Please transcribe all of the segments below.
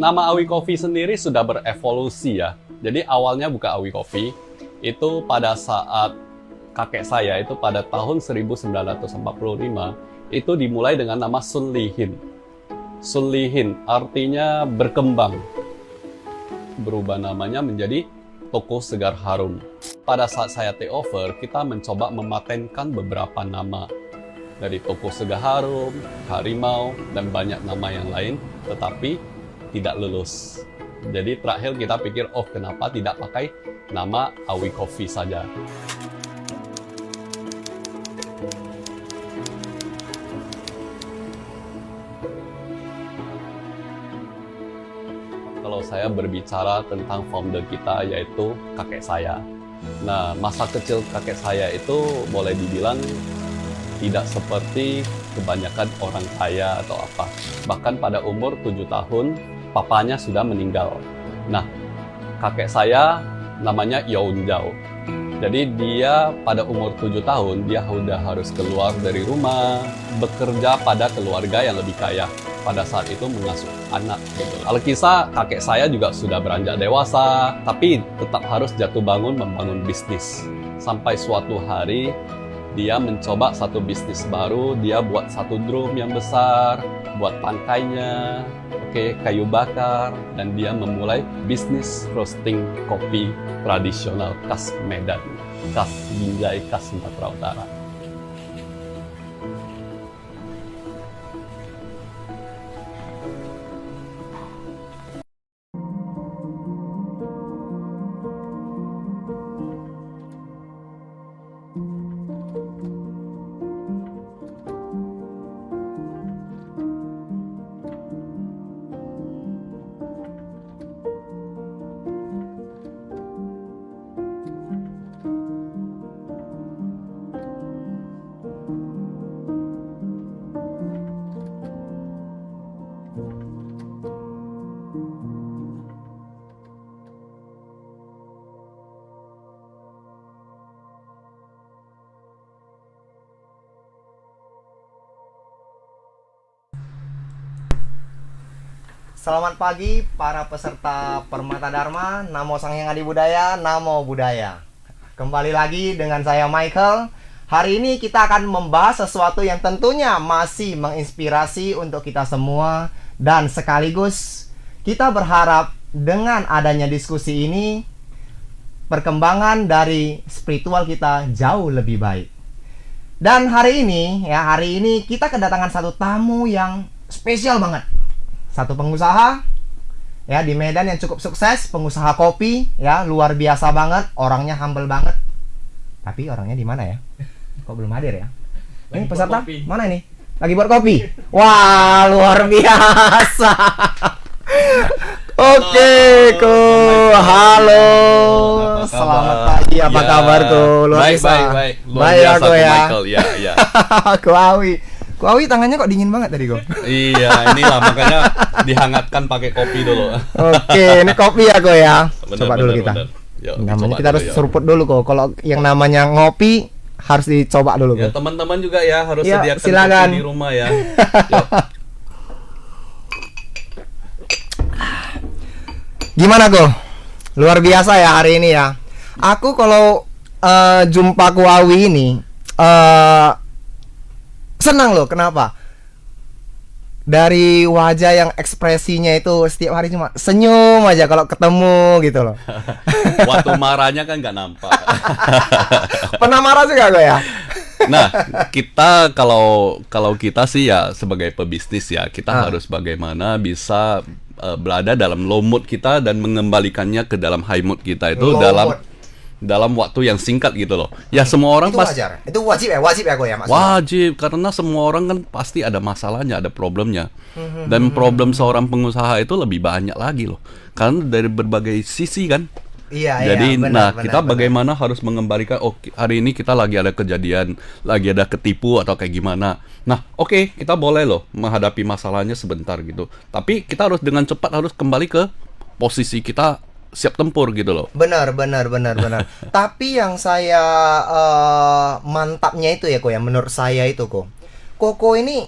Nama Awi Coffee sendiri sudah berevolusi ya. Jadi awalnya bukan Awi Coffee, itu pada saat kakek saya itu pada tahun 1945, itu dimulai dengan nama Sun Li Hin. Sun Li Hin artinya berkembang. Berubah namanya menjadi Toko Segar Harum. Pada saat saya take over, kita mencoba mematenkan beberapa nama. Dari Toko Segar Harum, Harimau, dan banyak nama yang lain, tetapi tidak lulus. Jadi terakhir kita pikir, oh kenapa tidak pakai nama Awi Coffee saja. Kalau saya berbicara tentang founder kita, yaitu kakek saya. Nah, masa kecil kakek saya itu boleh dibilang tidak seperti kebanyakan orang kaya atau apa. Bahkan pada umur 7 tahun, papanya sudah meninggal. Nah, kakek saya namanya Yaun Zhao. Jadi dia pada umur 7 tahun, dia sudah harus keluar dari rumah, bekerja pada keluarga yang lebih kaya. Pada saat itu mengasuh anak gitu. Alkisah kakek saya juga sudah beranjak dewasa, tapi tetap harus jatuh bangun membangun bisnis. Sampai suatu hari dia mencoba satu bisnis baru, dia buat satu drum yang besar, buat tangkainya, kayu bakar, dan dia memulai bisnis roasting kopi tradisional khas Medan, khas Binjai, khas Sumatera Utara. Selamat pagi para peserta Permata Dharma, Namo Sang Hyang Adi Budaya, Namo Buddhaya. Kembali lagi dengan saya Michael. Hari ini kita akan membahas sesuatu yang tentunya masih menginspirasi untuk kita semua. Dan sekaligus kita berharap dengan adanya diskusi ini, perkembangan dari spiritual kita jauh lebih baik. Dan hari ini kita kedatangan satu tamu yang spesial banget. Satu pengusaha ya di Medan yang cukup sukses, pengusaha kopi ya, luar biasa banget, orangnya humble banget. Tapi orangnya di mana ya? Kok belum hadir ya? Ini peserta mana ini? Lagi buat kopi. Wah, luar biasa. Oke, halo. Selamat pagi, apa kabar Ko? Luar biasa. Baik. Luar biasa ya. Michael, ya. Ko Awi tangannya kok dingin banget tadi, Ko? Iya, inilah makanya dihangatkan pakai kopi dulu. Oke, ini kopi ya, Ko ya. Coba dulu kita. Yuk, namanya kita harus seruput dulu, Ko. Kalau yang namanya ngopi harus dicoba dulu, Ko. Ya, teman-teman juga ya harus Ya, sediakan silakan. kopi di rumah ya. Yuk. Gimana, Ko? Luar biasa ya hari ini ya. Aku kalau jumpa Ko Awi ini senang loh. Kenapa? Dari wajah yang ekspresinya itu setiap hari cuma senyum aja kalau ketemu gitu loh. Waktu marahnya kan nggak nampak. Pernah marah juga gue ya? Nah, kita kalau kita sih ya sebagai pebisnis ya, kita harus bagaimana bisa berada dalam low mood kita dan mengembalikannya ke dalam high mood kita itu dalam waktu yang singkat gitu loh. Ya semua orang itu wajar. Itu wajib ya gue ya maksudnya. Wajib, karena semua orang kan pasti ada masalahnya, ada problemnya. Dan problem seorang pengusaha itu lebih banyak lagi loh. Karena dari berbagai sisi kan. Iya, jadi benar, kita bagaimana harus mengembalikan, hari ini kita lagi ada kejadian, lagi ada ketipu atau kayak gimana. Nah, kita boleh loh menghadapi masalahnya sebentar gitu. Tapi kita harus dengan cepat harus kembali ke posisi kita siap tempur gitu loh. Benar. Tapi yang saya mantapnya itu ya, Ko ya, menurut saya itu, Ko. Koko ini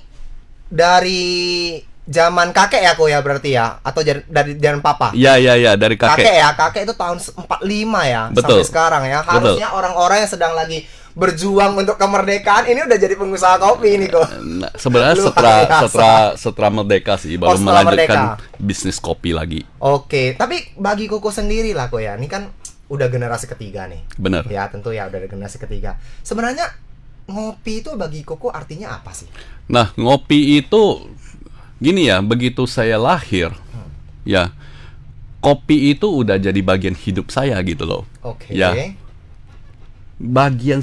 dari zaman kakek ya kok ya berarti ya, atau dari zaman papa? Iya, dari kakek. Kakek itu tahun 45 ya. Betul. Sampai sekarang ya. Harusnya orang-orang yang sedang lagi berjuang untuk kemerdekaan ini udah jadi pengusaha kopi ini kok. Nah, sebenarnya setelah merdeka sih baru setelah melanjutkan merdeka. bisnis kopi lagi. Oke, tapi bagi Koko sendiri lah kok ya, ini kan udah generasi ketiga nih. Benar. Ya tentu ya udah generasi ketiga. Sebenarnya ngopi itu bagi Koko artinya apa sih? Nah, ngopi itu gini ya, begitu saya lahir, ya kopi itu udah jadi bagian hidup saya gitu loh. Oke. Ya, bagian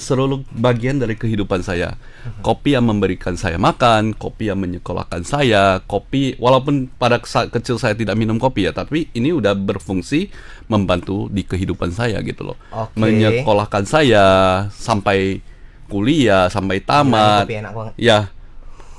dari kehidupan saya. Kopi yang memberikan saya makan, kopi yang menyekolahkan saya, kopi walaupun pada saat kecil saya tidak minum kopi ya, tapi ini udah berfungsi membantu di kehidupan saya gitu loh. Oke. Menyekolahkan saya sampai kuliah, sampai tamat. Kopi enak banget. Ya.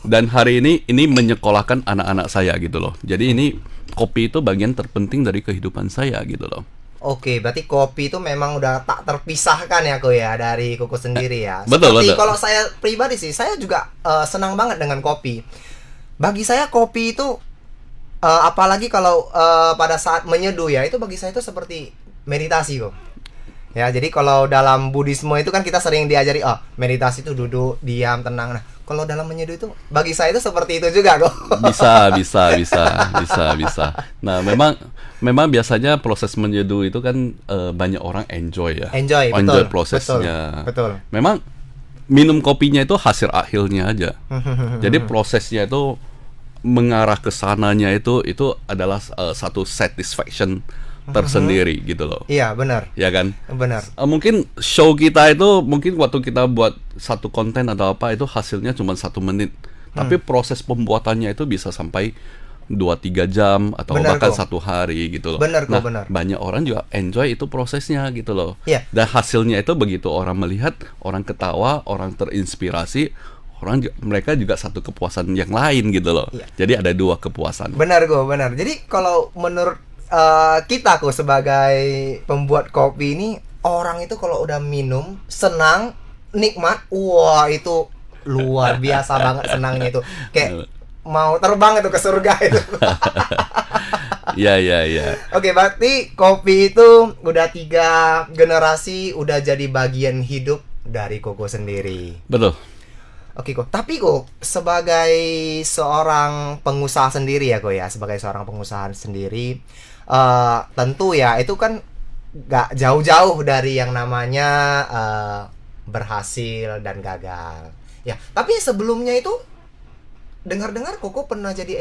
Dan hari ini menyekolahkan anak-anak saya gitu loh. Jadi ini kopi itu bagian terpenting dari kehidupan saya gitu loh. Oke, berarti kopi itu memang udah tak terpisahkan ya kok ya dari Koko sendiri ya. Betul. Kalau saya pribadi sih, saya juga senang banget dengan kopi. Bagi saya kopi itu apalagi kalau pada saat menyeduh ya, itu bagi saya itu seperti meditasi kok. Ya, jadi kalau dalam Buddhisme itu kan kita sering diajari meditasi itu duduk, diam, tenang. Nah, kalau dalam menyeduh itu bagi saya itu seperti itu juga kok. Bisa. Nah, memang biasanya proses menyeduh itu kan banyak orang enjoy ya. Enjoy, betul. Prosesnya. Betul. Memang minum kopinya itu hasil akhirnya aja. Jadi prosesnya itu mengarah ke sananya itu adalah satu satisfaction tersendiri gitu loh. Iya, benar. Ya kan? Benar. Mungkin show kita itu mungkin waktu kita buat satu konten atau apa itu hasilnya cuma 1 menit. Tapi proses pembuatannya itu bisa sampai 2-3 jam atau bener bahkan kok. 1 hari gitu loh. Bener kok, nah, bener. banyak orang juga enjoy itu prosesnya gitu loh. Iya. Dan hasilnya itu begitu orang melihat, orang ketawa, orang terinspirasi, mereka juga satu kepuasan yang lain gitu loh. Iya. Jadi ada 2 kepuasan. Benar kok, benar. Jadi kalau menurut kita kok sebagai pembuat kopi ini, orang itu kalau udah minum senang, nikmat, wah itu luar biasa banget senangnya itu. Kayak mau terbang itu ke surga itu. Iya. Oke, berarti kopi itu udah 3 generasi udah jadi bagian hidup dari Koko sendiri. Betul. Oke kok, tapi kok sebagai seorang pengusaha sendiri ya kok ya, sebagai seorang pengusaha sendiri, tentu ya itu kan gak jauh-jauh dari yang namanya berhasil dan gagal. Ya, tapi sebelumnya itu dengar-dengar Koko pernah jadi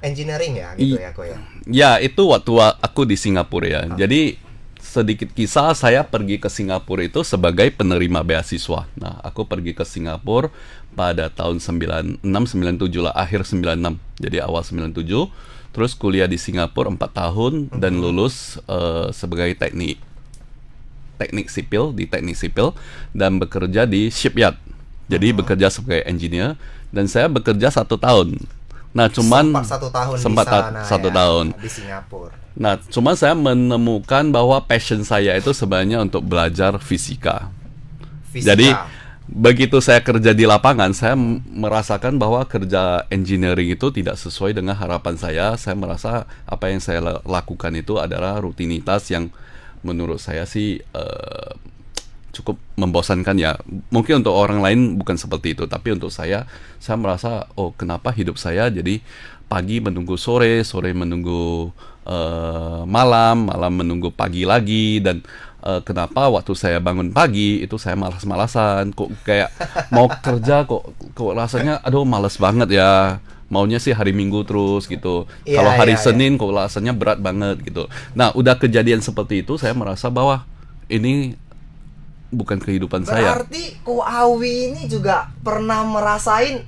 engineering ya gitu ya kok ya. Ya, itu waktu aku di Singapura ya. Jadi sedikit kisah, saya pergi ke Singapura itu sebagai penerima beasiswa. Nah, aku pergi ke Singapura pada tahun 96-97 lah, akhir 96. Jadi awal 97, terus kuliah di Singapura 4 tahun dan lulus sebagai teknik sipil di teknik sipil dan bekerja di shipyard. Jadi bekerja sebagai engineer dan saya bekerja 1 tahun. Nah, cuman sempat 1 tahun di sana 1 tahun di Singapura. Nah, cuma saya menemukan bahwa passion saya itu sebenarnya untuk belajar fisika. Jadi, begitu saya kerja di lapangan, saya merasakan bahwa kerja engineering itu tidak sesuai dengan harapan saya. Saya merasa apa yang saya lakukan itu adalah rutinitas yang menurut saya sih cukup membosankan ya. Mungkin untuk orang lain bukan seperti itu, tapi untuk saya merasa, oh kenapa hidup saya jadi pagi menunggu sore, sore menunggu malam menunggu pagi lagi, dan kenapa waktu saya bangun pagi itu saya malas-malasan, kok kayak mau kerja kok rasanya aduh malas banget ya, maunya sih hari Minggu terus gitu. Kalau hari Senin kok rasanya berat banget gitu. Nah, udah kejadian seperti itu saya merasa bahwa ini bukan kehidupan saya. Berarti Ko Awi ini juga pernah merasain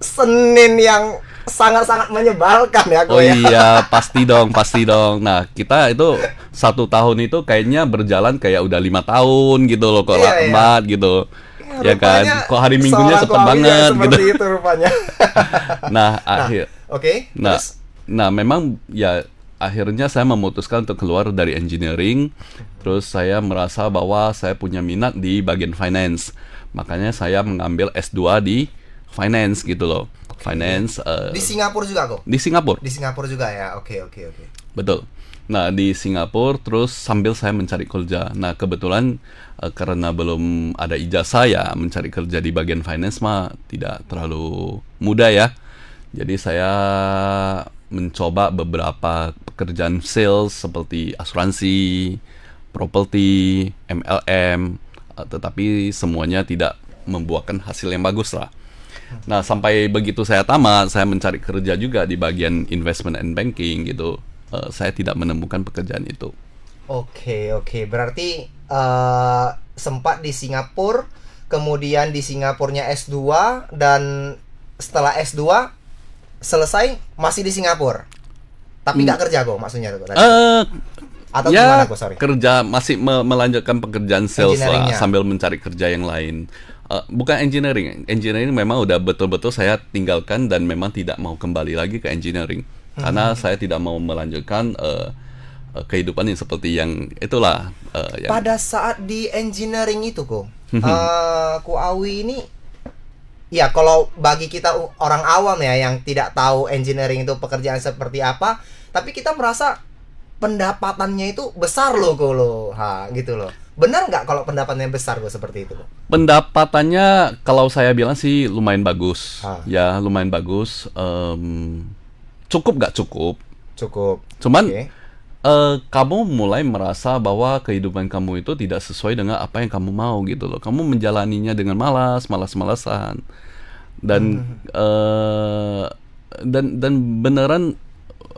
Senin yang sangat-sangat menyebalkan ya Ko ya. Iya, pasti dong. Nah, kita itu 1 tahun itu kayaknya berjalan kayak udah 5 tahun gitu loh, kok lambat gitu. Ya kan, kok hari Minggunya cepet banget gitu. Itu rupanya. Nah, memang ya akhirnya saya memutuskan untuk keluar dari engineering. Terus saya merasa bahwa saya punya minat di bagian finance. Makanya saya mengambil S2 di finance gitu loh. finance. Di Singapura juga kok? Di Singapura. Di Singapura juga ya. Oke. Betul. Nah, di Singapura terus sambil saya mencari kerja. Nah, kebetulan karena belum ada ijazah ya, mencari kerja di bagian finance mah tidak terlalu mudah ya. Jadi saya mencoba beberapa pekerjaan sales seperti asuransi, properti, MLM, tetapi semuanya tidak membuahkan hasil yang bagus lah. Nah, sampai begitu saya tamat, saya mencari kerja juga di bagian investment and banking gitu. Saya tidak menemukan pekerjaan itu. Oke. Berarti sempat di Singapura, kemudian di Singapurnya S2, dan setelah S2 selesai masih di Singapura. Tapi nggak kerja kok maksudnya tuh tadi. Atau Ya, gimana kok, sorry? kerja masih melanjutkan pekerjaan sales lah Engineering-nya. sambil mencari kerja yang lain. Bukan engineering. Engineering memang udah betul-betul saya tinggalkan dan memang tidak mau kembali lagi ke engineering. Karena saya tidak mau melanjutkan kehidupan yang seperti yang itulah. Yang Pada saat di engineering itu kok, Ko Awi ini, ya kalau bagi kita orang awam ya yang tidak tahu engineering itu pekerjaan seperti apa, tapi kita merasa pendapatannya itu besar loh kok lo, gitu loh. Benar nggak kalau pendapatannya besar kok seperti itu kok? Pendapatannya kalau saya bilang sih lumayan bagus. Ah. Ya, lumayan bagus. Cukup nggak cukup. Cukup. Cuman Oke. kamu mulai merasa bahwa kehidupan kamu itu tidak sesuai dengan apa yang kamu mau gitu loh. Kamu menjalaninya dengan malas-malasan. Dan dan beneran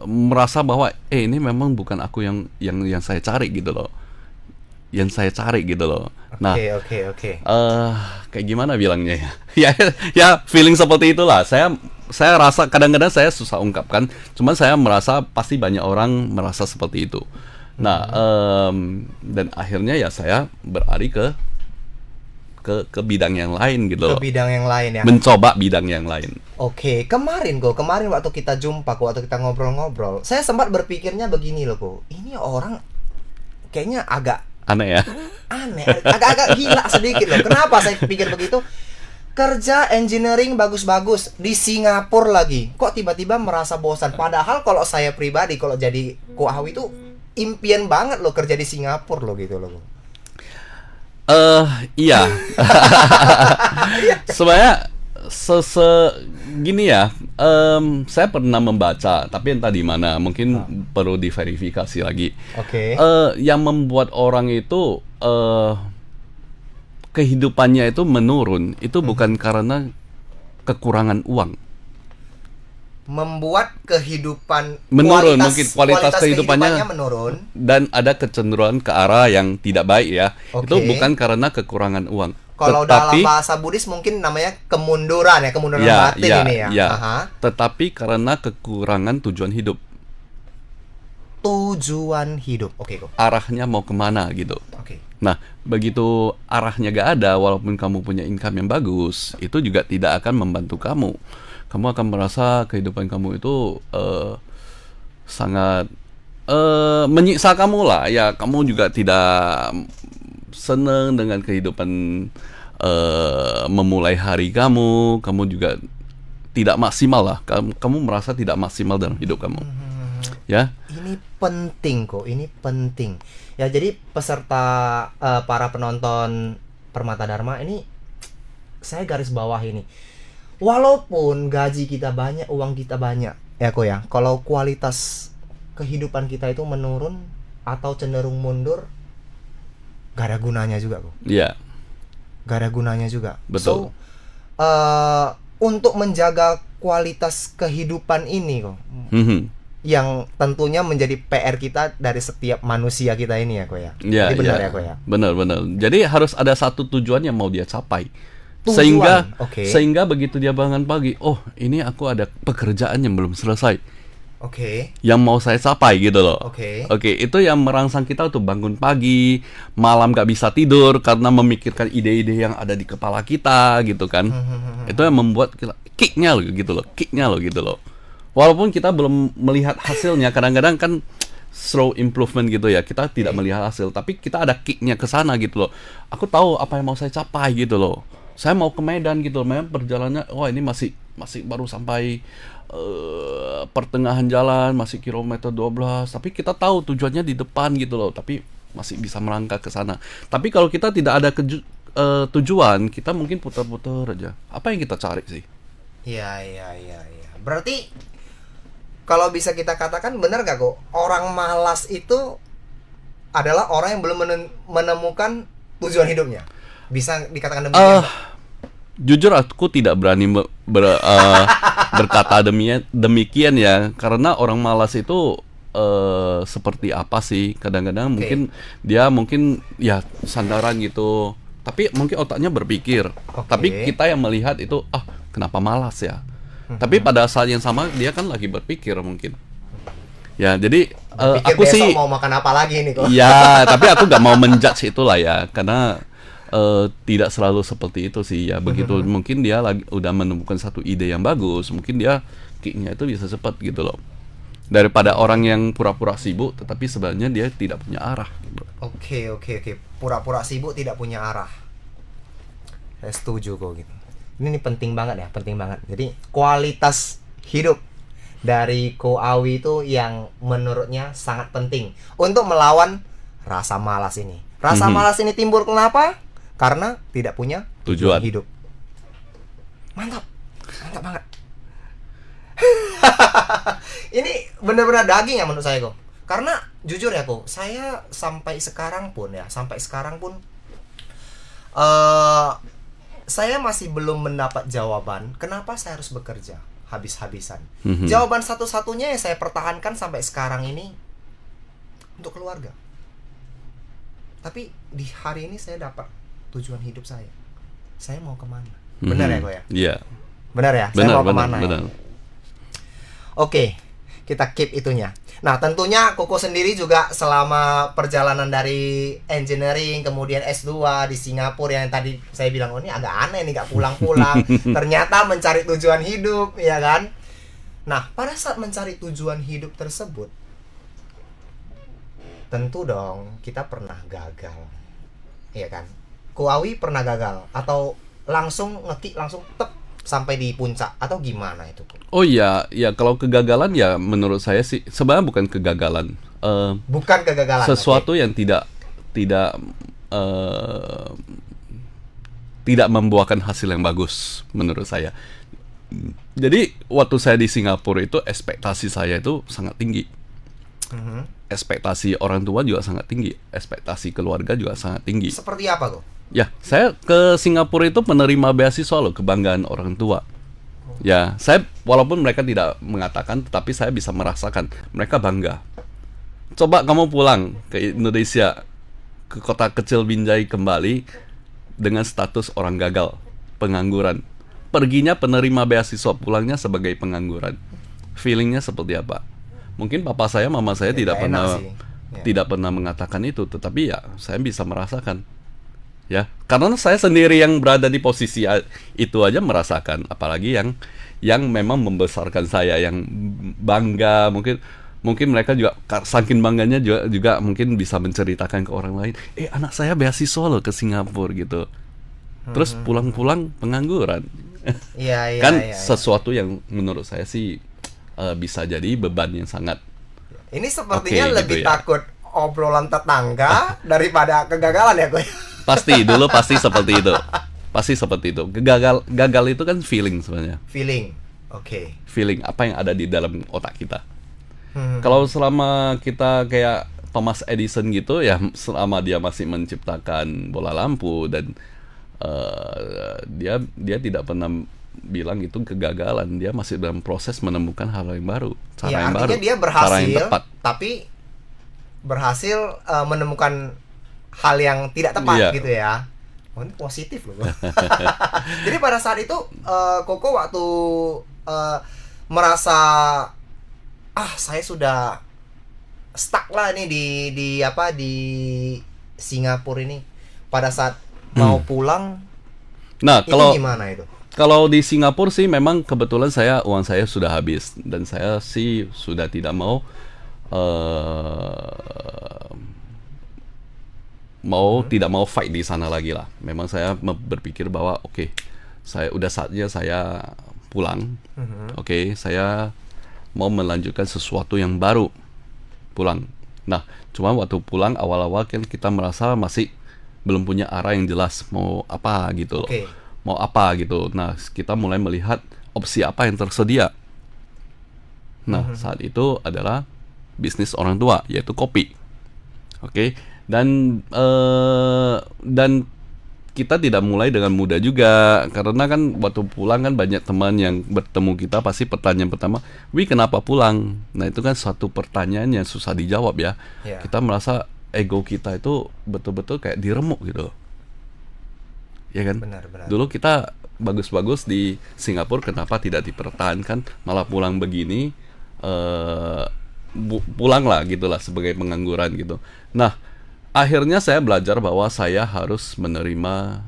merasa bahwa ini memang bukan aku yang saya cari gitu loh. Yang saya cari gitu loh. Nah, Oke. kayak gimana bilangnya ya? ya feeling seperti itulah. Saya rasa kadang-kadang saya susah ungkapkan. Cuman saya merasa pasti banyak orang merasa seperti itu. Nah, dan akhirnya ya saya beralih ke bidang yang lain gitu Ke loh. bidang yang lain ya. Mencoba bidang yang lain. Oke, kemarin waktu kita jumpa waktu kita ngobrol-ngobrol, saya sempat berpikirnya begini loh kok. Ini orang kayaknya agak Aneh ya. aneh, agak-agak gila sedikit loh. Kenapa saya pikir begitu? Kerja engineering bagus-bagus di Singapura lagi. Kok tiba-tiba merasa bosan? Padahal kalau saya pribadi kalau jadi Ko Awi itu impian banget loh kerja di Singapura loh gitu loh. Iya. Sebenarnya gini ya. Saya pernah membaca, tapi entah di mana. Mungkin perlu diverifikasi lagi. Oke. Yang membuat orang itu kehidupannya itu menurun, itu bukan karena kekurangan uang. Membuat kehidupan Menurun, mungkin kualitas kehidupannya menurun. Dan ada kecenderungan ke arah yang tidak baik ya. Oke. Itu bukan karena kekurangan uang. Kalau dalam bahasa Buddhis mungkin namanya kemunduran batin ini ya. Aha. Tetapi karena kekurangan tujuan hidup. Tujuan hidup. Oke kok. Arahnya mau kemana gitu. Oke. Nah, begitu arahnya gak ada, walaupun kamu punya income yang bagus, itu juga tidak akan membantu kamu. Kamu akan merasa kehidupan kamu itu sangat menyiksa kamu lah. Ya, kamu juga tidak senang dengan kehidupan memulai hari kamu juga tidak maksimal lah. Kamu merasa tidak maksimal dalam hidup kamu. Ya. Ini penting kok, ini penting. Ya jadi peserta para penonton Permata Dharma ini saya garis bawah ini. Walaupun gaji kita banyak, uang kita banyak, ya kok ya. Kalau kualitas kehidupan kita itu menurun atau cenderung mundur, gak ada gunanya juga kok. Iya. Gak ada gunanya juga. Betul. So, untuk menjaga kualitas kehidupan ini kok, yang tentunya menjadi PR kita dari setiap manusia kita ini ya kok ya. Ya, Jadi benar ya. ya kok ya. Benar. Jadi harus ada satu tujuan yang mau dia capai. Tujuan, oke. Sehingga begitu dia bangun pagi, oh ini aku ada pekerjaan yang belum selesai, Oke. yang mau saya capai gitu loh. Oke. Itu yang merangsang kita untuk bangun pagi, malam gak bisa tidur karena memikirkan ide-ide yang ada di kepala kita gitu kan. Itu yang membuat kita kicknya loh gitu loh. Walaupun kita belum melihat hasilnya, kadang-kadang kan slow improvement gitu ya, kita tidak melihat hasil, tapi kita ada kicknya ke sana gitu loh. Aku tahu apa yang mau saya capai gitu loh. Saya mau ke Medan gitu loh, memang perjalanannya, wah ini masih baru sampai pertengahan jalan, masih kilometer 12, tapi kita tahu tujuannya di depan gitu loh, tapi masih bisa melangkah ke sana. Tapi kalau kita tidak ada tujuan, kita mungkin putar-putar aja. Apa yang kita cari sih? Iya. Berarti kalau bisa kita katakan, benar gak kok, orang malas itu adalah orang yang belum menemukan tujuan hidupnya. Bisa dikatakan demikian? Jujur aku tidak berani berkata demikian ya, karena orang malas itu seperti apa sih? Kadang-kadang mungkin dia ya sandaran gitu, tapi mungkin otaknya berpikir. Tapi kita yang melihat itu, kenapa malas ya? Tapi pada saat yang sama dia kan lagi berpikir mungkin. Ya, jadi aku besok sih mau makan apa lagi nih kok? ya, tapi aku nggak mau menjudge itulah ya, karena tidak selalu seperti itu sih ya. Begitu mungkin dia udah menemukan satu ide yang bagus, mungkin dia kicknya itu bisa cepat gitu loh, daripada orang yang pura-pura sibuk tetapi sebenarnya dia tidak punya arah gitu. Oke. Pura-pura sibuk tidak punya arah. Saya setuju kok gitu. Ini penting banget ya, penting banget. Jadi kualitas hidup dari Ko Awi itu yang menurutnya sangat penting untuk melawan rasa malas ini. Rasa malas ini timbul kenapa? Karena tidak punya tujuan hidup. Mantap banget. Ini benar-benar daging ya menurut saya kok. Karena jujur ya kok, saya sampai sekarang pun saya masih belum mendapat jawaban kenapa saya harus bekerja habis-habisan. Jawaban satu-satunya yang saya pertahankan sampai sekarang ini untuk keluarga. Tapi di hari ini saya dapat tujuan hidup saya. Saya mau kemana? Benar ya kok ya? Iya. Benar ya? Saya mau kemana ya? Oke, kita keep itunya. Nah, tentunya Koko sendiri juga selama perjalanan dari engineering kemudian S2 di Singapura yang tadi saya bilang, ini agak aneh nih gak pulang-pulang. Ternyata mencari tujuan hidup, ya kan? Nah, pada saat mencari tujuan hidup tersebut, tentu dong kita pernah gagal. Iya kan? Ko Awi pernah gagal atau langsung ngekick langsung tep sampai di puncak atau gimana itu? Oh iya, kalau kegagalan ya menurut saya sih sebenarnya bukan kegagalan. Bukan kegagalan. Sesuatu yang tidak membuahkan hasil yang bagus menurut saya. Jadi waktu saya di Singapura itu ekspektasi saya itu sangat tinggi. Ekspektasi orang tua juga sangat tinggi, ekspektasi keluarga juga sangat tinggi. Seperti apa kok? Ya, saya ke Singapura itu penerima beasiswa loh, kebanggaan orang tua. Ya, saya walaupun mereka tidak mengatakan, tetapi saya bisa merasakan mereka bangga. Coba kamu pulang ke Indonesia, ke kota kecil Binjai kembali dengan status orang gagal, pengangguran. Perginya penerima beasiswa, pulangnya sebagai pengangguran. Feelingnya seperti apa? Mungkin papa saya, mama saya tidak pernah mengatakan itu, tetapi ya saya bisa merasakan. Ya, karena saya sendiri yang berada di posisi itu aja merasakan, apalagi yang memang membesarkan saya, yang bangga, mungkin mereka juga saking bangganya juga mungkin bisa menceritakan ke orang lain, anak saya beasiswa loh ke Singapura gitu. Terus pulang-pulang pengangguran. Sesuatu yang menurut saya sih bisa jadi beban yang sangat. Ini sepertinya lebih gitu takut obrolan tetangga daripada kegagalan ya gue. Pasti seperti itu. Pasti seperti itu. Gagal itu kan feeling sebenarnya. Feeling. Oke. Feeling apa yang ada di dalam otak kita. Kalau selama kita kayak Thomas Edison gitu ya, selama dia masih menciptakan bola lampu dan dia tidak pernah bilang itu kegagalan, dia masih dalam proses menemukan hal yang baru, cara yang baru, dia berhasil, cara yang tepat. Tapi berhasil menemukan hal yang tidak tepat gitu ya. Oh, ini positif loh. Jadi pada saat itu Koko waktu merasa saya sudah stuck lah ini di Singapura ini. Pada saat mau pulang, nah itu gimana itu? Kalau di Singapura sih memang kebetulan uang saya sudah habis dan saya sih sudah tidak mau tidak mau fight di sana lagi lah. Memang saya berpikir bahwa saya udah saatnya saya pulang. Oke, saya mau melanjutkan sesuatu yang baru, pulang. Nah, cuma waktu pulang awal-awal kan kita merasa masih belum punya arah yang jelas mau apa gitu loh. Oke. Mau apa gitu. Nah, kita mulai melihat opsi apa yang tersedia. Nah, saat itu adalah bisnis orang tua, yaitu kopi. Oke, dan kita tidak mulai dengan mudah juga, karena kan waktu pulang kan banyak teman yang bertemu kita, pasti pertanyaan pertama, "Wih, kenapa pulang?" Nah, itu kan suatu pertanyaan yang susah dijawab ya. Ya. Kita merasa ego kita itu betul-betul kayak diremuk gitu. Ya kan? Benar. Dulu kita bagus-bagus di Singapura, kenapa tidak dipertahankan, malah pulang begini, pulang lah gitulah sebagai pengangguran gitu. Nah, akhirnya saya belajar bahwa saya harus menerima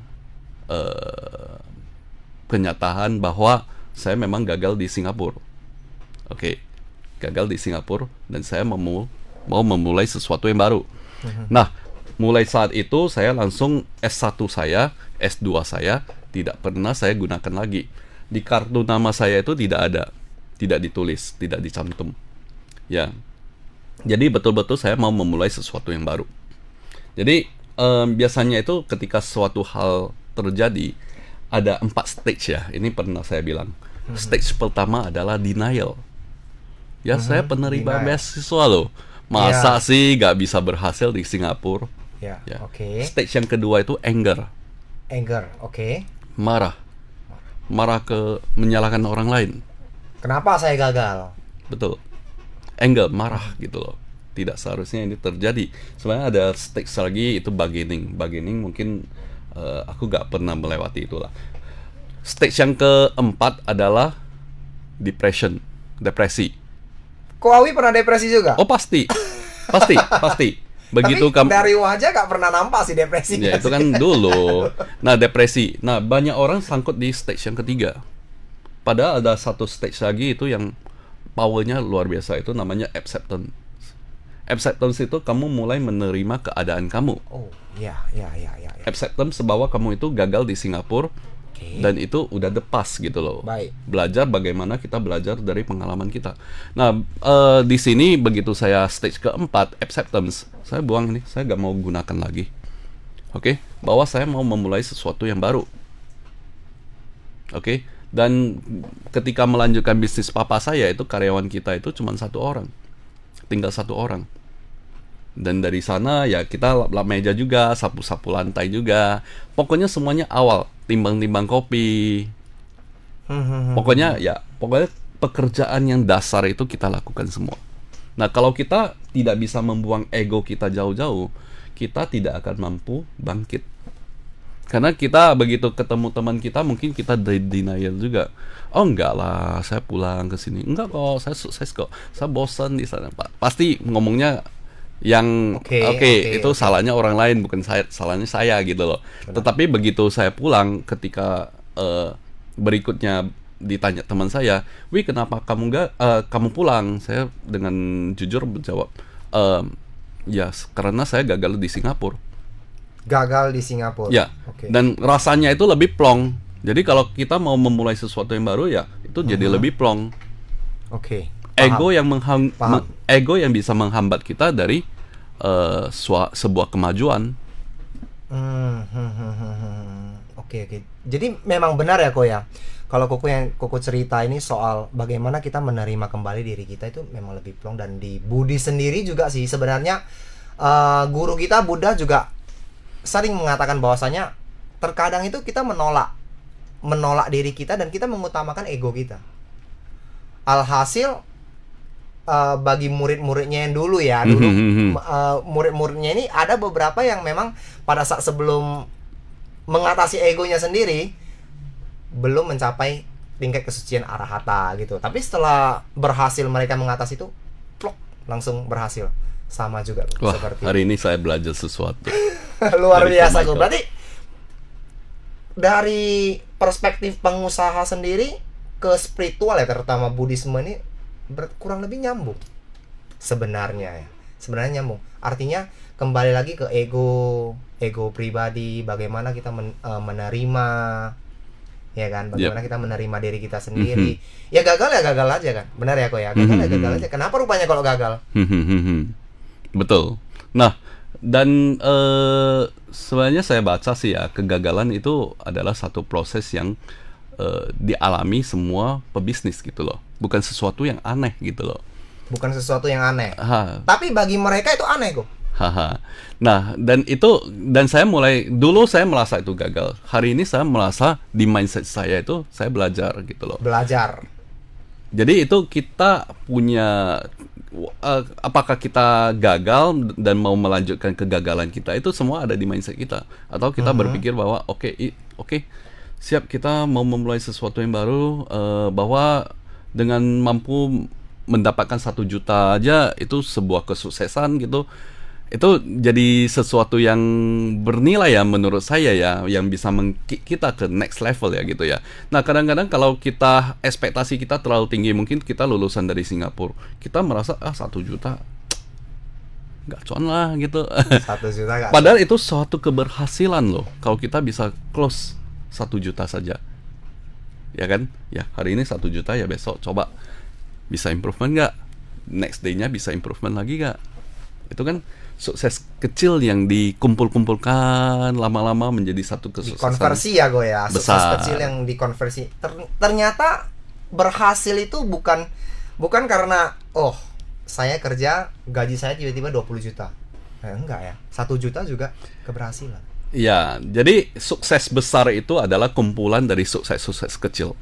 kenyataan bahwa saya memang gagal di Singapura. Oke, gagal di Singapura dan saya mau memulai sesuatu yang baru. Nah, mulai saat itu saya langsung S1 saya, S2 saya tidak pernah saya gunakan lagi. Di kartu nama saya itu tidak ada, tidak ditulis, tidak dicantum. Ya. Jadi betul-betul saya mau memulai sesuatu yang baru. Jadi biasanya itu ketika suatu hal terjadi ada 4 stage ya. Ini pernah saya bilang. Stage pertama adalah denial. Ya, saya penerima Denial. beasiswa loh. Masa sih gak bisa berhasil di Singapura? Ya. Ya. Oke. Stage yang kedua itu anger, Anger. Oke. marah ke menyalahkan orang lain. Kenapa saya gagal? Betul. Anger, marah gitu loh. Tidak seharusnya ini terjadi. Sebenarnya ada stage lagi itu bargaining. Bargaining mungkin aku gak pernah melewati itulah. Stage yang keempat adalah depresi. Kok Awi pernah depresi juga? Oh pasti. Begitu Tapi dari wajah gak pernah nampak sih depresi. Ya itu kan dulu. Nah, depresi. Nah, banyak orang sangkut di stage yang ketiga. Padahal ada satu stage lagi itu yang powernya luar biasa, itu namanya acceptance. Acceptance itu kamu mulai menerima keadaan kamu. Oh, ya. Acceptance bahwa kamu itu gagal di Singapura. Oke. Dan itu udah the past gitu loh. Baik. Belajar bagaimana kita belajar dari pengalaman kita. Nah, di sini begitu saya stage keempat, acceptance, saya buang ini, saya gak mau gunakan lagi. Oke, bahwa saya mau memulai sesuatu yang baru. Oke, dan ketika melanjutkan bisnis papa saya itu karyawan kita itu cuma 1 orang, tinggal 1 orang. Dan dari sana ya kita lap meja juga, sapu-sapu lantai juga. Pokoknya semuanya awal, timbang-timbang kopi. Pokoknya pekerjaan yang dasar itu kita lakukan semua. Nah, kalau kita tidak bisa membuang ego kita jauh-jauh, kita tidak akan mampu bangkit. Karena kita begitu ketemu teman kita, mungkin kita denial juga. Oh enggak lah, saya pulang ke sini. Enggak kok, saya sukses kok. Saya bosan di sana, Pak. Pasti ngomongnya yang oke, itu salahnya orang lain, bukan saya, salahnya saya gitu loh. Benar. Tetapi begitu saya pulang, ketika berikutnya ditanya teman saya, "Wih, kenapa kamu pulang?" Saya dengan jujur menjawab, ya karena saya gagal di Singapura. Gagal di Singapura. Ya, Oke. dan rasanya itu lebih plong. Jadi kalau kita mau memulai sesuatu yang baru ya, itu jadi lebih plong. Oke. Ego Paham. ego yang bisa menghambat kita dari sebuah kemajuan. Oke. Jadi memang benar ya Ko ya. Kalau Koko cerita ini soal bagaimana kita menerima kembali diri kita itu memang lebih plong, dan di Budi sendiri juga sih sebenarnya guru kita Buddha juga sering mengatakan bahwasanya terkadang itu kita menolak diri kita dan kita mengutamakan ego kita. Alhasil bagi murid-muridnya yang dulu murid-muridnya ini ada beberapa yang memang pada saat sebelum mengatasi egonya sendiri belum mencapai tingkat kesucian arahata gitu. Tapi setelah berhasil mereka mengatasi itu, plok, langsung berhasil. Sama juga Wah, seperti hari ini saya belajar sesuatu. luar Dari biasa Michael. kok. Berarti dari perspektif pengusaha sendiri ke spiritual ya, terutama Buddhisme ini kurang lebih nyambung sebenarnya ya. Sebenarnya nyambung. Artinya kembali lagi ke ego pribadi, bagaimana kita menerima ya kan? Bagaimana kita menerima diri kita sendiri. Ya gagal aja kan, benar ya kok ya, gagal aja. Kenapa rupanya kalau gagal? Betul. Nah, dan sebenarnya saya baca sih ya, kegagalan itu adalah satu proses yang dialami semua pebisnis gitu loh. Bukan sesuatu yang aneh gitu loh. Bukan sesuatu yang aneh. Tapi bagi mereka itu aneh kok. Nah, dan saya dulu saya merasa itu gagal. Hari ini saya merasa di mindset saya itu saya belajar gitu loh. Belajar. Jadi itu kita punya apakah kita gagal dan mau melanjutkan kegagalan kita, itu semua ada di mindset kita. Atau kita berpikir bahwa oke, siap, kita mau memulai sesuatu yang baru, bahwa dengan mampu mendapatkan 1 juta aja itu sebuah kesuksesan gitu. Itu jadi sesuatu yang bernilai ya menurut saya ya, yang bisa kita ke next level ya gitu ya. Nah, kadang-kadang kalau kita ekspektasi kita terlalu tinggi, mungkin kita lulusan dari Singapura, kita merasa 1 juta nggak cuan lah gitu. 1 juta gak Padahal itu suatu keberhasilan loh kalau kita bisa close 1 juta saja, ya kan? Ya hari ini 1 juta, ya besok coba bisa improvement nggak, next day-nya bisa improvement lagi nggak. Itu kan sukses kecil yang dikumpul-kumpulkan lama-lama menjadi satu kesuksesan. Dikonversi ya gue ya, sukses besar. kecil yang dikonversi. Ternyata berhasil itu bukan karena saya kerja gaji saya tiba-tiba 20 juta. Enggak ya, 1 juta juga keberhasilan. Ya, jadi sukses besar itu adalah kumpulan dari sukses-sukses kecil.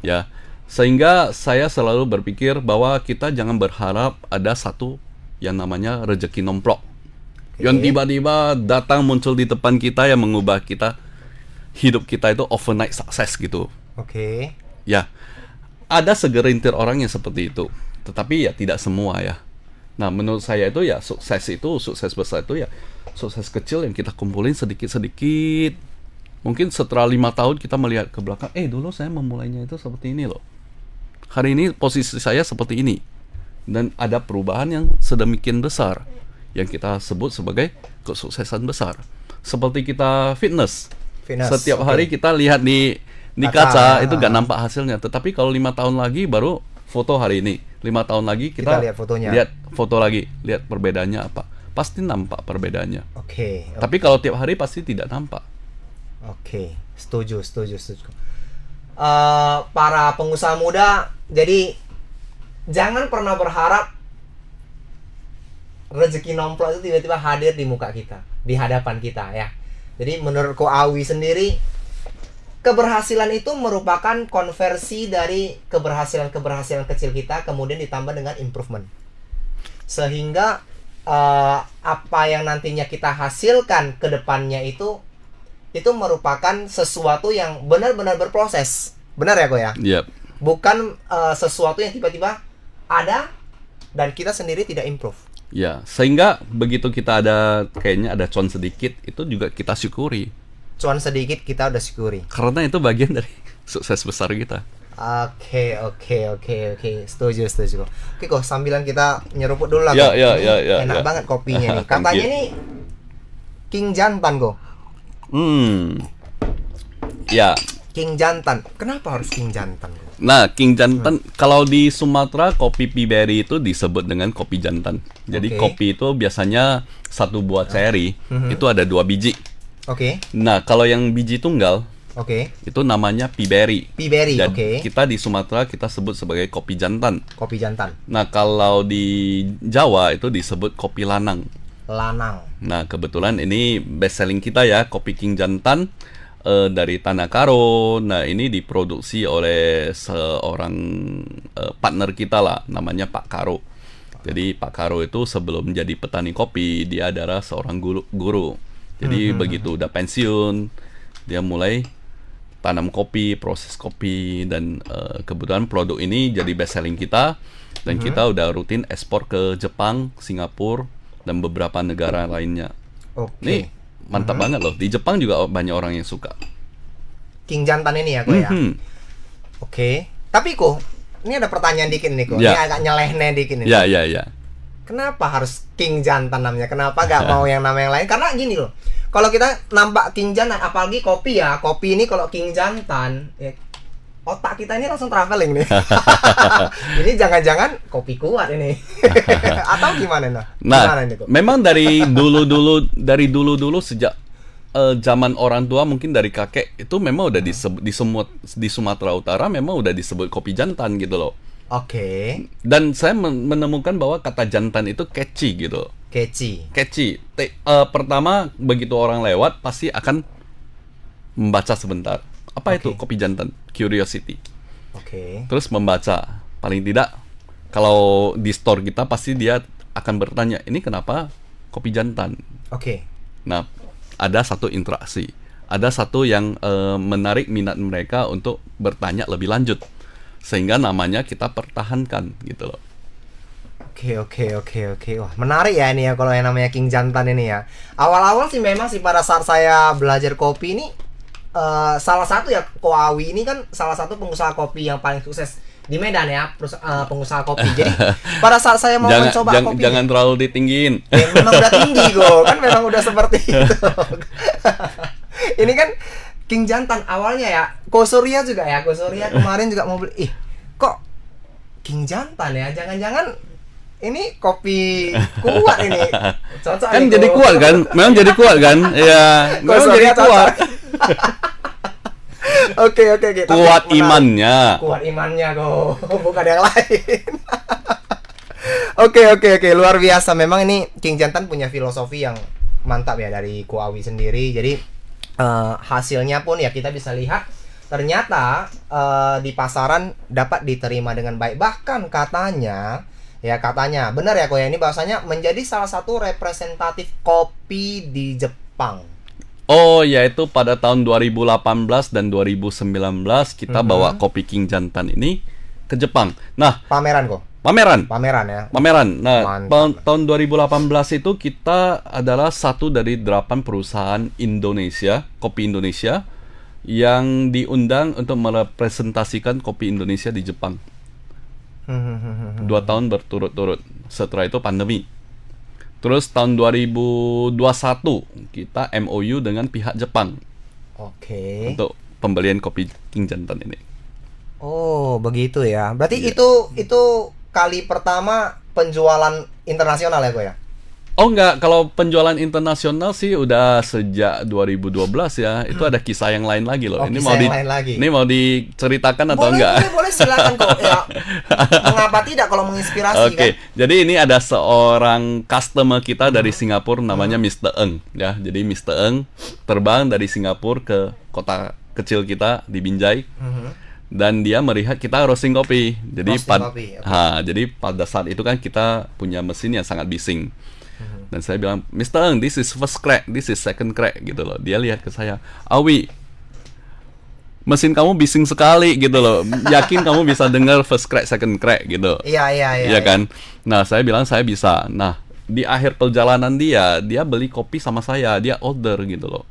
Ya, sehingga saya selalu berpikir bahwa kita jangan berharap ada satu yang namanya rezeki nomplok, yang tiba-tiba datang muncul di depan kita yang mengubah kita, hidup kita itu overnight success gitu. Ya, ada segelintir orang yang seperti itu, tetapi ya tidak semua ya. Nah, menurut saya itu ya sukses besar itu ya sukses kecil yang kita kumpulin sedikit-sedikit. Mungkin setelah 5 tahun kita melihat ke belakang, dulu saya memulainya itu seperti ini loh. Hari ini posisi saya seperti ini. Dan ada perubahan yang sedemikian besar yang kita sebut sebagai kesuksesan besar. Seperti kita fitness. Setiap hari kita lihat di kaca itu gak nampak hasilnya. Tetapi kalau 5 tahun lagi baru foto hari ini, 5 tahun lagi kita lihat fotonya, lihat foto lagi, lihat perbedaannya apa. Pasti nampak perbedaannya. Tapi kalau tiap hari pasti tidak nampak. Setuju. Para pengusaha muda, jadi jangan pernah berharap rezeki nomplok itu tiba-tiba hadir di muka kita, di hadapan kita ya. Jadi menurut Ko Awi sendiri, keberhasilan itu merupakan konversi dari keberhasilan kecil kita, kemudian ditambah dengan improvement. Sehingga apa yang nantinya kita hasilkan ke depannya itu merupakan sesuatu yang benar-benar berproses. Benar ya Ko ya? Bukan sesuatu yang tiba-tiba ada dan kita sendiri tidak improve. Ya, sehingga begitu kita kayaknya ada cuan sedikit, itu juga kita syukuri. Cuan sedikit kita udah syukuri. Karena itu bagian dari sukses besar kita. Oke. Setuju. Oke kok, sambilan kita nyeruput dulu lah. Ya. Enak banget kopinya nih. Katanya nih King Jantan kok. Ya. King Jantan. Kenapa harus King Jantan? Nah, King Jantan, kalau di Sumatera kopi Piberry itu disebut dengan kopi jantan. Jadi kopi itu biasanya satu buah ceri itu ada 2 biji. Nah, kalau yang biji tunggal, itu namanya Piberry. Dan kita di Sumatera kita sebut sebagai kopi jantan. Nah, kalau di Jawa itu disebut kopi lanang. Nah, kebetulan ini best selling kita ya, kopi King Jantan. Dari Tanah Karo. Nah, ini diproduksi oleh seorang partner kita lah, namanya Pak Karo. Jadi Pak Karo itu sebelum menjadi petani kopi, dia adalah seorang guru. Jadi begitu udah pensiun, dia mulai tanam kopi, proses kopi, dan kebetulan produk ini jadi best selling kita. Dan kita udah rutin ekspor ke Jepang, Singapura, dan beberapa negara lainnya. Nih, mantap banget loh. Di Jepang juga banyak orang yang suka King Jantan ini ya kok ya. Tapi kok ini ada pertanyaan dikit nih kok. Ini agak nyelehne dikit nih. Ya. Kenapa harus King Jantan namanya? Kenapa gak mau yang nama yang lain? Karena gini loh, kalau kita nampak King Jantan, apalagi kopi ya, kopi ini kalau King Jantan, ya, otak kita ini langsung traveling nih. Ini jangan-jangan kopi kuat ini. Atau gimana nah? Gimana ini, kok? Memang dari dulu sejak zaman orang tua, mungkin dari kakek itu memang udah disebut di Sumatera Utara memang udah disebut kopi jantan gitu loh. Oke. Dan saya menemukan bahwa kata jantan itu catchy gitu. Catchy. Pertama begitu orang lewat pasti akan membaca sebentar. Apa itu kopi jantan? Curiosity. Terus membaca. Paling tidak kalau di store kita pasti dia akan bertanya, ini kenapa kopi jantan? Nah, ada satu interaksi. Ada satu yang menarik minat mereka untuk bertanya lebih lanjut. Sehingga namanya kita pertahankan gitu loh. Oke. Wah, menarik ya ini ya kalau yang namanya King Jantan ini ya. Awal-awal sih memang sih pada saat saya belajar kopi ini salah satu ya, Ko Awi ini kan salah satu pengusaha kopi yang paling sukses di Medan ya, pengusaha kopi. Jadi pada saat saya mau mencoba kopi, jangan terlalu ditinggiin. Ya, memang udah tinggi kok, kan memang udah seperti itu. Ini kan King Jantan awalnya ya, Ko Surya juga ya, Ko Surya kemarin juga mau beli. Kok King Jantan ya? Jangan-jangan ini kopi kuat ini. Cocok Kan nih, jadi kuat kan? Memang jadi kuat kan? Iya, memang jadi kuat. Oke. Kuat imannya. Kuat imannya kok, bukan yang lain. Oke. Luar biasa. Memang ini King Jantan punya filosofi yang mantap ya dari Ko Awi sendiri. Jadi hasilnya pun ya kita bisa lihat ternyata di pasaran dapat diterima dengan baik. Bahkan katanya benar ya Ko ya, ini bahasanya menjadi salah satu representatif kopi di Jepang. Oh, yaitu pada tahun 2018 dan 2019 kita bawa kopi King Jantan ini ke Jepang. Nah, pameran kok. Pameran Ya. Pameran. Nah, Mantap. tahun 2018 itu kita adalah satu dari 8 perusahaan Indonesia, kopi Indonesia yang diundang untuk merepresentasikan kopi Indonesia di Jepang. 2 tahun berturut-turut. Setelah itu pandemi. Terus tahun 2021 kita MOU dengan pihak Jepang. Untuk pembelian kopi King Jantan ini. Oh, begitu ya. Berarti itu kali pertama penjualan internasional ya, Ko ya? Oh enggak, kalau penjualan internasional sih udah sejak 2012 ya. Itu ada kisah yang lain lagi loh. Ini mau diceritakan atau enggak? Boleh silakan kok. Ya. Mengapa tidak kalau menginspirasi kan? Jadi ini ada seorang customer kita dari Singapura namanya Mr. Eng ya. Jadi Mr. Eng terbang dari Singapura ke kota kecil kita di Binjai. Dan dia melihat kita roasting kopi. Jadi jadi pada saat itu kan kita punya mesin yang sangat bising. Dan saya bilang, Mr. Eng, this is first crack, this is second crack gitu loh. Dia lihat ke saya, Awi, mesin kamu bising sekali gitu loh. Yakin kamu bisa dengar first crack, second crack gitu. Iya kan? Nah, saya bilang saya bisa. Nah, di akhir perjalanan dia beli kopi sama saya, dia order gitu loh.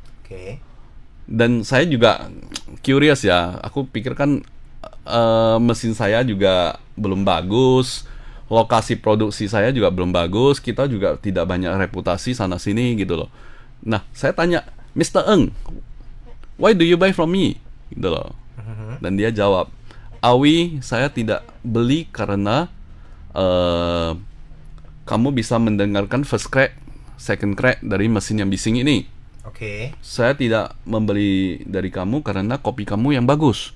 Dan saya juga curious ya. Aku pikir kan mesin saya juga belum bagus. Lokasi produksi saya juga belum bagus, kita juga tidak banyak reputasi sana sini gitu loh. Nah, saya tanya, Mr. Eng, why do you buy from me? Gitu loh. Dan dia jawab, Awi, saya tidak beli karena kamu bisa mendengarkan first crack, second crack dari mesin yang bising ini. Saya tidak membeli dari kamu karena kopi kamu yang bagus.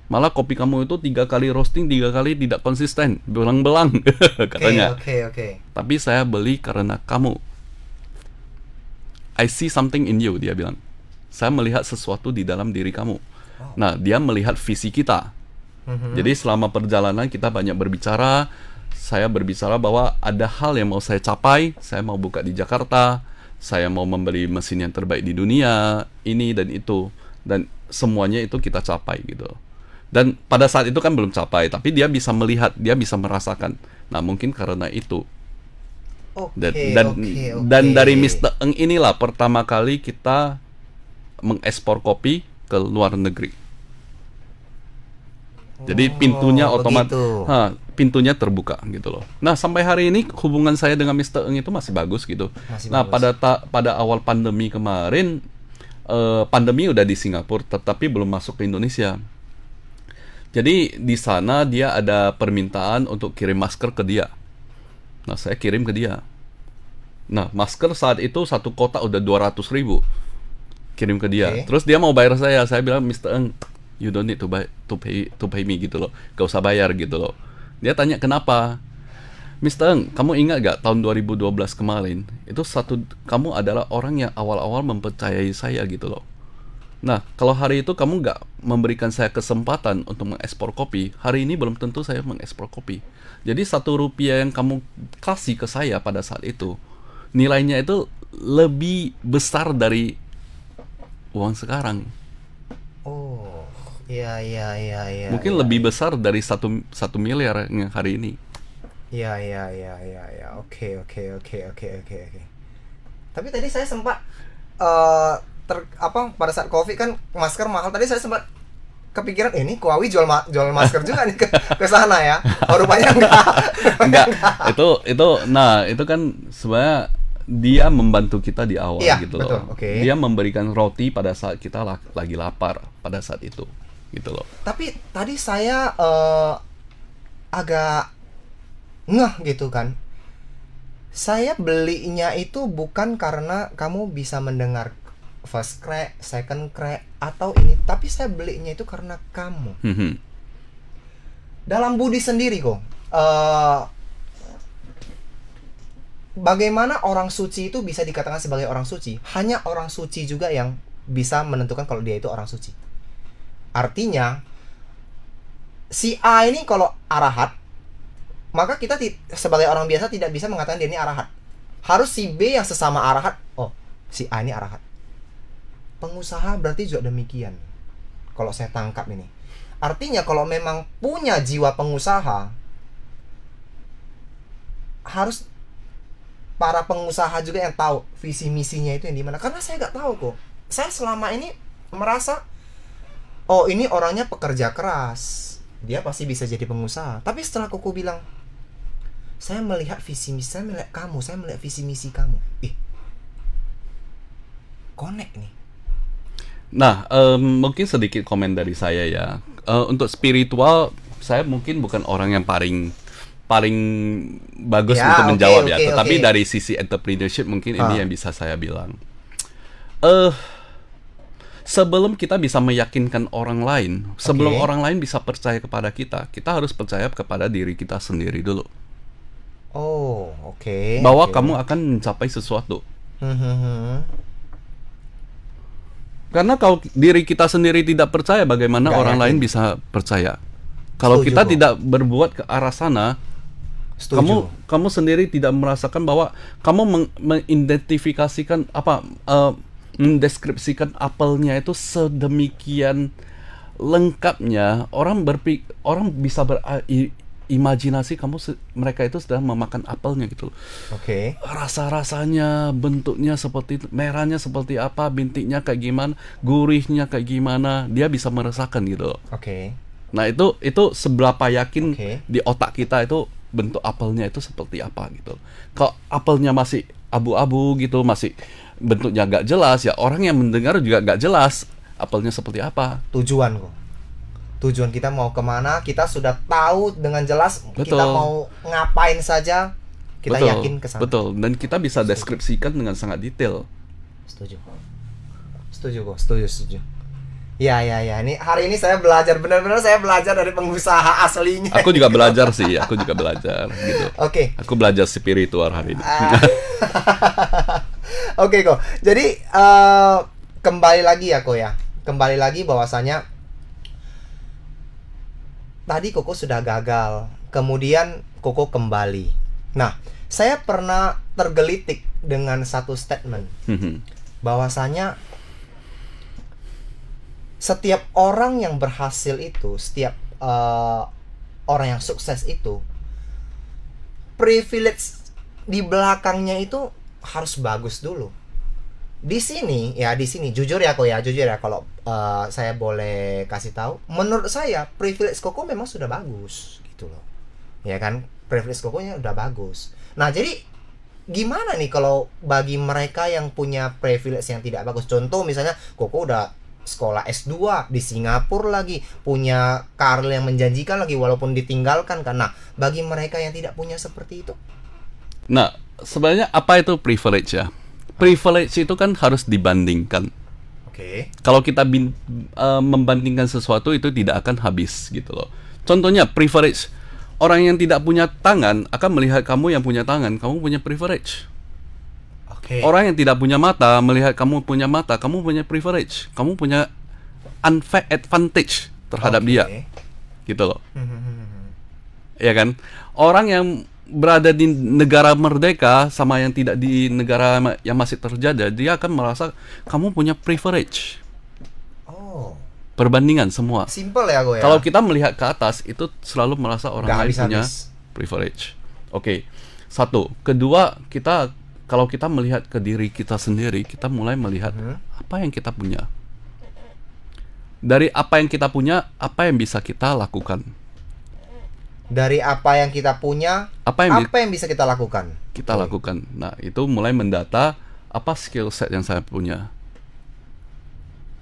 Malah kopi kamu itu 3 kali roasting, 3 kali tidak konsisten, belang-belang katanya. Tapi saya beli karena kamu. I see something in you, dia bilang. Saya melihat sesuatu di dalam diri kamu. Nah, dia melihat visi kita. Jadi selama perjalanan kita banyak berbicara. Saya berbicara bahwa ada hal yang mau saya capai. Saya mau buka di Jakarta. Saya mau membeli mesin yang terbaik di dunia. Ini dan itu. Dan semuanya itu kita capai gitu. Dan pada saat itu kan belum capai, tapi dia bisa melihat, dia bisa merasakan. Nah, mungkin karena itu. Dan dari Mr. Eng inilah pertama kali kita mengekspor kopi ke luar negeri. Jadi pintunya pintunya terbuka gitu loh. Nah, sampai hari ini hubungan saya dengan Mr. Eng itu masih bagus gitu. Masih Nah, bagus. pada awal pandemi kemarin, pandemi udah di Singapura, tetapi belum masuk ke Indonesia. Jadi di sana dia ada permintaan untuk kirim masker ke dia. Nah, saya kirim ke dia. Nah, masker saat itu satu kotak udah 200.000 kirim ke dia. Oke. Terus dia mau bayar saya bilang, Mr. Eng, you don't need to pay me gitu loh. Gak usah bayar gitu loh. Dia tanya kenapa? Mr. Eng, kamu ingat gak tahun 2012 kemarin? Kamu adalah orang yang awal-awal mempercayai saya gitu loh. Nah, kalau hari itu kamu nggak memberikan saya kesempatan untuk mengekspor kopi, hari ini belum tentu saya mengekspor kopi. Jadi Rp1 yang kamu kasih ke saya pada saat itu, nilainya itu lebih besar dari uang sekarang. Oh, iya. Mungkin iya. lebih besar dari satu miliar yang hari ini. Iya. Oke. Tapi tadi saya sempat pada saat Covid kan masker mahal. Tadi saya sempat kepikiran ini Huawei jual masker juga nih ke sana ya. Oh, rupanya enggak. Enggak, itu kan sebenarnya dia membantu kita di awal Iya, gitu betul, loh. oke. Dia memberikan roti pada saat kita lagi lapar pada saat itu, gitu loh. Tapi tadi saya agak ngeh gitu kan. Saya belinya itu bukan karena kamu bisa mendengar first crack, second crack atau ini, tapi saya belinya itu karena kamu. Dalam budi sendiri kok. Bagaimana orang suci itu bisa dikatakan sebagai orang suci? Hanya orang suci juga yang bisa menentukan kalau dia itu orang suci. Artinya si A ini kalau arahat, maka kita sebagai orang biasa tidak bisa mengatakan dia ini arahat. Harus si B yang sesama arahat. Oh, si A ini arahat. Pengusaha berarti juga demikian. Kalau saya tangkap ini. Artinya kalau memang punya jiwa pengusaha, harus para pengusaha juga yang tahu visi misinya itu yang di mana. Karena saya nggak tahu kok. Saya selama ini merasa, oh ini orangnya pekerja keras, dia pasti bisa jadi pengusaha. Tapi setelah Koko bilang, saya melihat visi misi, saya melihat kamu, saya melihat visi misi kamu. Connect nih. Nah, mungkin sedikit komen dari saya ya. Untuk spiritual, saya mungkin bukan orang yang paling bagus Ya, untuk menjawab oke, ya. Tetapi oke. dari sisi entrepreneurship mungkin ini yang bisa saya bilang. Sebelum kita bisa meyakinkan orang lain, sebelum Oke. orang lain bisa percaya kepada kita harus percaya kepada diri kita sendiri dulu. Oh, oke. Bahwa oke. kamu akan mencapai sesuatu. Hmm. Karena kalau diri kita sendiri tidak percaya, bagaimana Nggak orang yakin. lain bisa percaya? Kalau Setuju, kita Bro. tidak berbuat ke arah sana, Setuju. kamu sendiri tidak merasakan bahwa kamu mengidentifikasikan mendeskripsikan apelnya itu sedemikian lengkapnya, orang bisa berimajinasi mereka itu sedang memakan apelnya gitu loh. Oke. Rasa-rasanya, bentuknya seperti itu, merahnya seperti apa, bintiknya kayak gimana, gurihnya kayak gimana, dia bisa merasakan gitu loh. Oke. Nah, itu seberapa yakin Oke. di otak kita itu bentuk apelnya itu seperti apa gitu. Kalau apelnya masih abu-abu gitu, masih bentuknya gak jelas, ya orang yang mendengar juga gak jelas apelnya seperti apa. Tujuan kok. Tujuan kita mau kemana, kita sudah tahu dengan jelas. Betul. Kita mau ngapain saja, kita Betul, yakin ke sana. betul. Dan kita bisa deskripsikan dengan sangat detail. Setuju kok, setuju. Ya. Ini hari ini saya belajar, benar-benar saya belajar dari pengusaha aslinya. Aku juga belajar sih, gitu. Oke. Aku belajar spiritual hari ini. Oke kok. Jadi kembali lagi ya kok ya. Kembali lagi bahwasanya tadi Koko sudah gagal, kemudian Koko kembali. Nah, saya pernah tergelitik dengan satu statement bahwasanya setiap orang yang berhasil itu, setiap orang yang sukses itu, privilege di belakangnya itu harus bagus dulu. Di sini jujur ya kalau saya boleh kasih tahu, menurut saya privilege Koko memang sudah bagus gitu loh. ya kan? Privilege Kokonya udah bagus. Nah, jadi gimana nih kalau bagi mereka yang punya privilege yang tidak bagus? Contoh misalnya Koko udah sekolah S2 di Singapura lagi, punya karir yang menjanjikan lagi walaupun ditinggalkan karena bagi mereka yang tidak punya seperti itu. Nah, sebenarnya apa itu privilege ya? Privilege itu kan harus dibandingkan. Oke. Kalau kita membandingkan sesuatu itu tidak akan habis gitu loh. Contohnya privilege. Orang yang tidak punya tangan akan melihat kamu yang punya tangan, kamu punya privilege. Oke. Orang yang tidak punya mata melihat kamu punya mata, kamu punya privilege. Kamu punya unfair advantage terhadap dia. Gitu loh. Ya kan? Orang yang berada di negara merdeka sama yang tidak di negara yang masih terjajah, dia akan merasa kamu punya privilege. Oh. Perbandingan semua. Simple ya gue ya. Kalau kita melihat ke atas itu selalu merasa orang Nggak lain punya habis-habis. privilege. Oke. Satu. Kedua, kalau kita melihat ke diri kita sendiri, kita mulai melihat apa yang kita punya. Dari apa yang kita punya, apa yang bisa kita lakukan? Dari apa yang kita punya, Apa yang bisa kita lakukan? kita lakukan? Nah, itu mulai mendata apa skill set yang saya punya.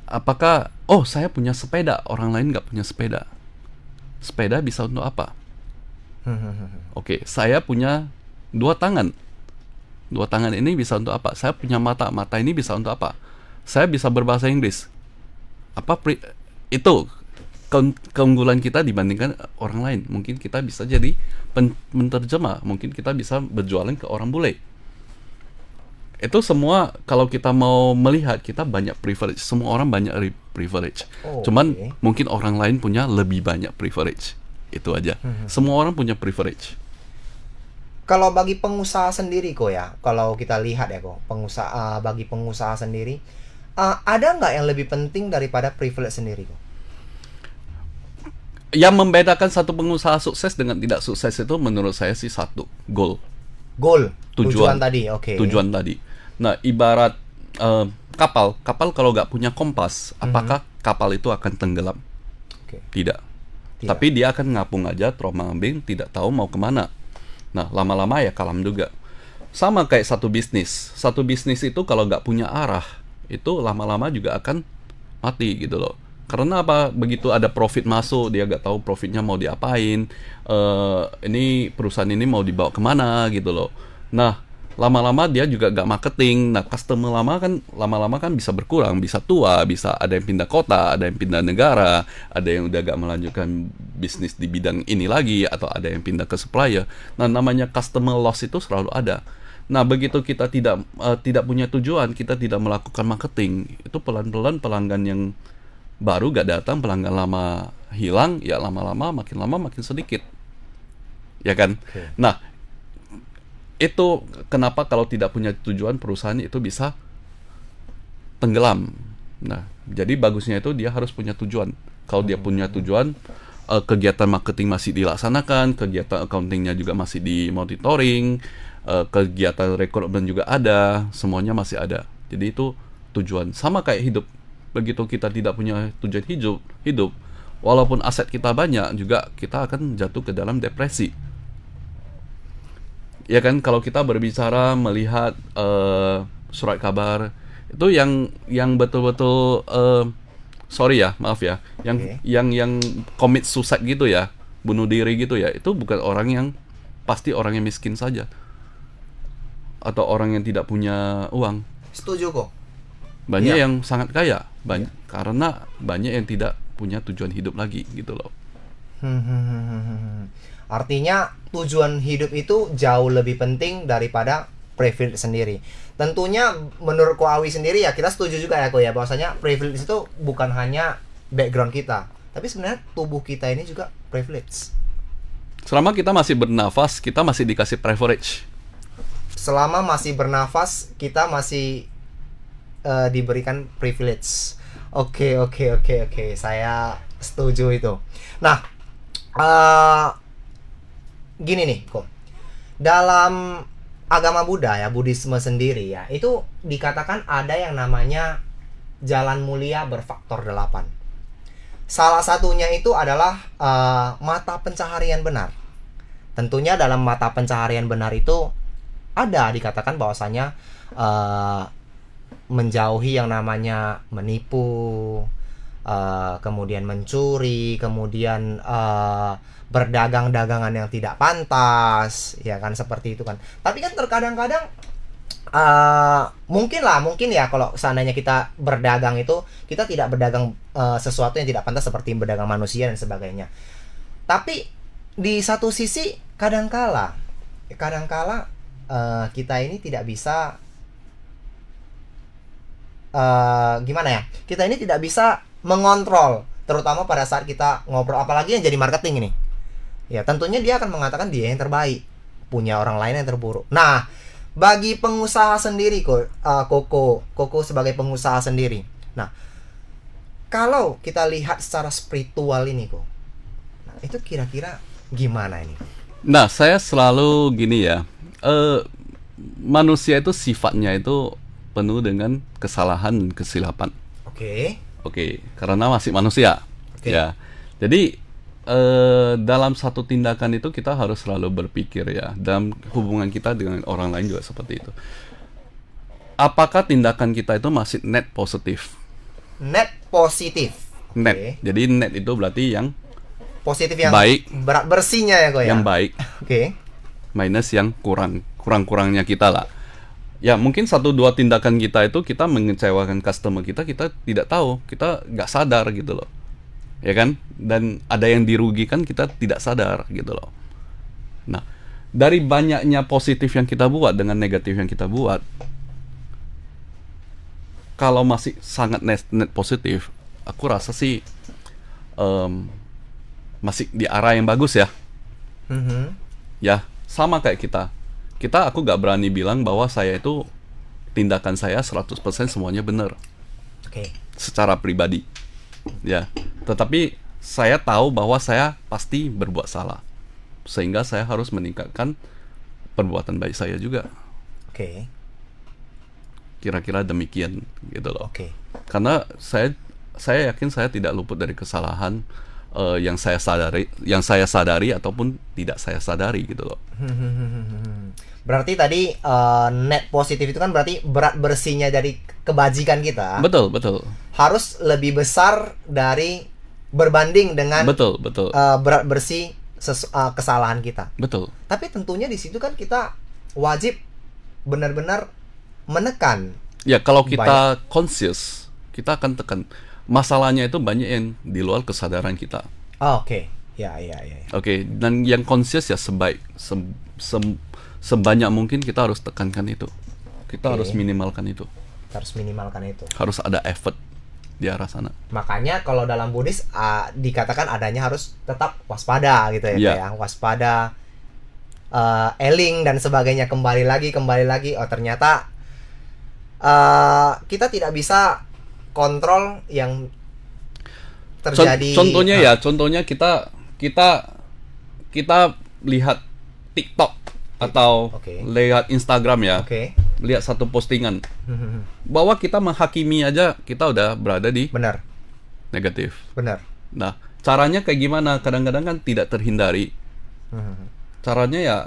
Apakah, saya punya sepeda, orang lain nggak punya sepeda. Sepeda bisa untuk apa? Oke, saya punya 2 tangan. 2 tangan ini bisa untuk apa? Saya punya mata, mata ini bisa untuk apa? Saya bisa berbahasa Inggris. Itu keunggulan kita dibandingkan orang lain. Mungkin kita bisa jadi penterjemah, mungkin kita bisa berjualan ke orang bule. Itu semua kalau kita mau melihat, kita banyak privilege. Semua orang banyak privilege. Cuman mungkin orang lain punya lebih banyak privilege. Itu aja. Semua orang punya privilege. Kalau bagi pengusaha sendiri kok ya, kalau kita lihat ya kok, bagi pengusaha sendiri, ada nggak yang lebih penting daripada privilege sendiri kok? Yang membedakan satu pengusaha sukses dengan tidak sukses itu menurut saya sih satu, goal. Tujuan tadi, oke. Tujuan tadi. Nah, ibarat kapal kalau nggak punya kompas, apakah kapal itu akan tenggelam? Tidak. Tapi dia akan ngapung aja, terombang-ambing, tidak tahu mau kemana. Nah, lama-lama ya kalam juga. Sama kayak satu bisnis. Satu bisnis itu kalau nggak punya arah, itu lama-lama juga akan mati gitu loh. Karena apa? Begitu ada profit masuk, dia nggak tahu profitnya mau diapain. Ini perusahaan ini mau dibawa kemana gitu loh. Nah, lama-lama dia juga nggak marketing. Nah, customer lama-lama kan bisa berkurang, bisa tua, bisa ada yang pindah kota, ada yang pindah negara, ada yang udah nggak melanjutkan bisnis di bidang ini lagi, atau ada yang pindah ke supplier. Nah, namanya customer loss itu selalu ada. Nah, begitu kita tidak punya tujuan, kita tidak melakukan marketing, itu pelan-pelan pelanggan yang baru gak datang, pelanggan lama hilang, ya lama makin sedikit. Ya kan? Nah, itu kenapa kalau tidak punya tujuan perusahaan itu bisa tenggelam. Nah, jadi bagusnya itu dia harus punya tujuan. Kalau dia punya tujuan, kegiatan marketing masih dilaksanakan, kegiatan accountingnya juga masih dimonitoring, kegiatan rekrutmen juga ada, semuanya masih ada. Jadi itu tujuan. Sama kayak hidup. Begitu kita tidak punya tujuan hidup, walaupun aset kita banyak, juga kita akan jatuh ke dalam depresi. Ya kan, kalau kita berbicara melihat surat kabar itu yang betul-betul sorry ya, maaf ya, yang commit suicide gitu ya, bunuh diri gitu ya, itu bukan orang yang pasti orang yang miskin saja atau orang yang tidak punya uang. Setuju kok. Banyak yang sangat kaya, karena banyak yang tidak punya tujuan hidup lagi gitu loh. Artinya tujuan hidup itu jauh lebih penting daripada privilege sendiri. Tentunya menurut Ko Awi sendiri ya, kita setuju juga ya Ko ya, bahwasanya privilege itu bukan hanya background kita, tapi sebenarnya tubuh kita ini juga privilege. Selama kita masih bernafas, kita masih dikasih privilege. Selama masih bernafas, kita masih diberikan privilege. Oke. Saya setuju itu. Nah, gini nih kok. Dalam agama Buddha ya, Buddhisme sendiri ya, itu dikatakan ada yang namanya jalan mulia berfaktor 8. Salah satunya itu adalah mata pencaharian benar. tentunya dalam mata pencaharian benar itu ada dikatakan bahwasanya menjauhi yang namanya menipu, kemudian mencuri, kemudian berdagang dagangan yang tidak pantas, ya kan, seperti itu kan. Tapi kan terkadang-kadang mungkin ya kalau seandainya kita berdagang itu kita tidak berdagang sesuatu yang tidak pantas seperti berdagang manusia dan sebagainya. Tapi di satu sisi kadangkala kita ini tidak bisa gimana ya? Kita ini tidak bisa mengontrol, terutama pada saat kita ngobrol, apalagi yang jadi marketing ini. Ya, tentunya dia akan mengatakan dia yang terbaik, punya orang lain yang terburuk. Nah, bagi pengusaha sendiri Koko sebagai pengusaha sendiri. Nah, kalau kita lihat secara spiritual ini kok, nah, itu kira-kira gimana ini? Nah, saya selalu gini ya, manusia itu sifatnya itu penuh dengan kesalahan dan kesilapan. Oke, karena masih manusia. Ya, jadi dalam satu tindakan itu kita harus selalu berpikir ya, dalam hubungan kita dengan orang lain juga seperti itu. Apakah tindakan kita itu masih net positif? Net positif. Net. Jadi net itu berarti yang positif, yang baik, berat bersihnya ya kok ya. Yang baik. Minus yang kurang-kurangnya kita lah. Ya mungkin 1-2 tindakan kita itu kita mengecewakan customer kita tidak tahu, kita nggak sadar gitu loh. Ya kan, dan ada yang dirugikan kita tidak sadar gitu loh. Nah, dari banyaknya positif yang kita buat dengan negatif yang kita buat, kalau masih sangat net positif, aku rasa sih masih di arah yang bagus ya. Ya, sama kayak aku gak berani bilang bahwa saya itu tindakan saya 100% semuanya benar. Secara pribadi. Ya, tetapi saya tahu bahwa saya pasti berbuat salah, sehingga saya harus meningkatkan perbuatan baik saya juga. Kira-kira demikian gitu loh. Karena saya yakin saya tidak luput dari kesalahan yang saya sadari ataupun tidak saya sadari gitu loh. Berarti tadi net positif itu kan berarti berat bersihnya dari kebajikan kita. Betul. Harus lebih besar dari berbanding dengan berat bersih kesalahan kita. Betul. Tapi tentunya di situ kan kita wajib benar-benar menekan. Ya, kalau kita conscious, kita akan tekan. Masalahnya itu banyak yang di luar kesadaran kita. Ya. Dan yang conscious ya sebanyak mungkin kita harus tekankan itu. Kita harus minimalkan itu. Harus ada effort di arah sana. Makanya kalau dalam Buddhis dikatakan adanya harus tetap waspada gitu ya. Waspada, eling dan sebagainya, kembali lagi. Oh ternyata kita tidak bisa kontrol yang terjadi. Contohnya kita lihat TikTok atau lihat Instagram ya. Lihat satu postingan bahwa kita menghakimi aja, kita udah berada di negatif. Nah, caranya kayak gimana? Kadang-kadang kan tidak terhindari. Caranya ya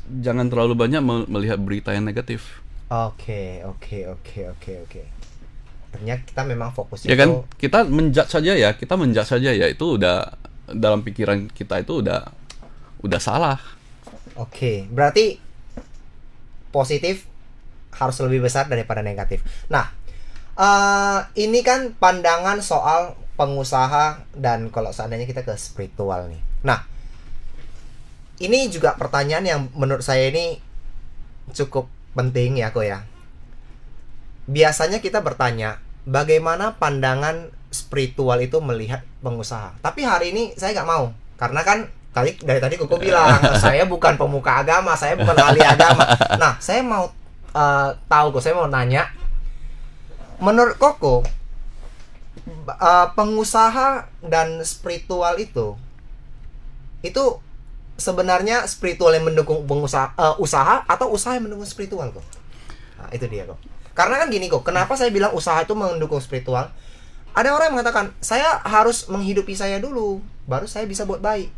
jangan terlalu banyak melihat berita yang negatif. Oke. Ternyata kita memang fokusnya ya kan, kita menjudge saja ya, itu udah dalam pikiran kita itu udah salah. Berarti positif harus lebih besar daripada negatif. Nah, ini kan pandangan soal pengusaha dan kalau seandainya kita ke spiritual nih. Nah, ini juga pertanyaan yang menurut saya ini cukup penting ya kok ya. Biasanya kita bertanya, bagaimana pandangan spiritual itu melihat pengusaha. Tapi hari ini saya nggak mau, karena kan dari tadi Koko bilang saya bukan pemuka agama, saya bukan ahli agama. Nah, saya mau saya mau nanya, menurut Koko, pengusaha dan spiritual itu sebenarnya spiritual yang mendukung pengusaha usaha atau usaha yang mendukung spiritual kok? Nah, itu dia kok. Karena kan gini kok, kenapa saya bilang usaha itu mendukung spiritual? Ada orang yang mengatakan, saya harus menghidupi saya dulu, baru saya bisa buat baik.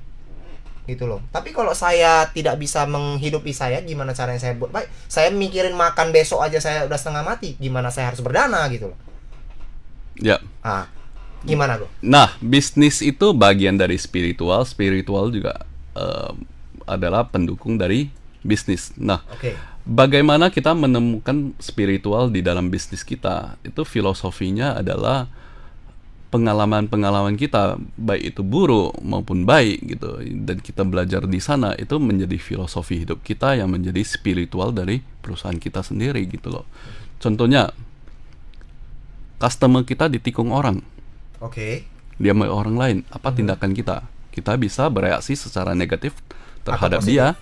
gitu loh. Tapi kalau saya tidak bisa menghidupi saya, gimana caranya saya buat baik? Saya mikirin makan besok aja saya udah setengah mati, gimana saya harus berdana gitu loh. Ya. Ah, gimana Go? Nah, bisnis itu bagian dari spiritual. Spiritual juga adalah pendukung dari bisnis. Nah, Oke. bagaimana kita menemukan spiritual di dalam bisnis kita? Itu filosofinya adalah pengalaman-pengalaman kita, baik itu buruk maupun baik gitu, dan kita belajar di sana, itu menjadi filosofi hidup kita yang menjadi spiritual dari perusahaan kita sendiri gitu loh. Contohnya, customer kita ditikung orang, Oke. dia sama orang lain, apa tindakan kita? Kita bisa bereaksi secara negatif terhadap positif. dia,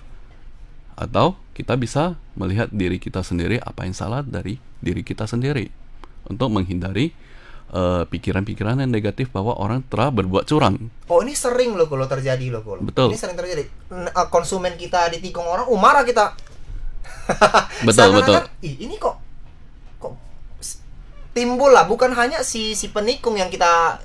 atau kita bisa melihat diri kita sendiri, apa yang salah dari diri kita sendiri, untuk menghindari pikiran-pikiran yang negatif bahwa orang telah berbuat curang. Oh, ini sering loh kalau terjadi loh kalau. Betul. Ini sering terjadi. Konsumen kita ditikung orang, marah kita. Betul, betul. Ih, ini kok timbul lah, bukan hanya si penikung yang kita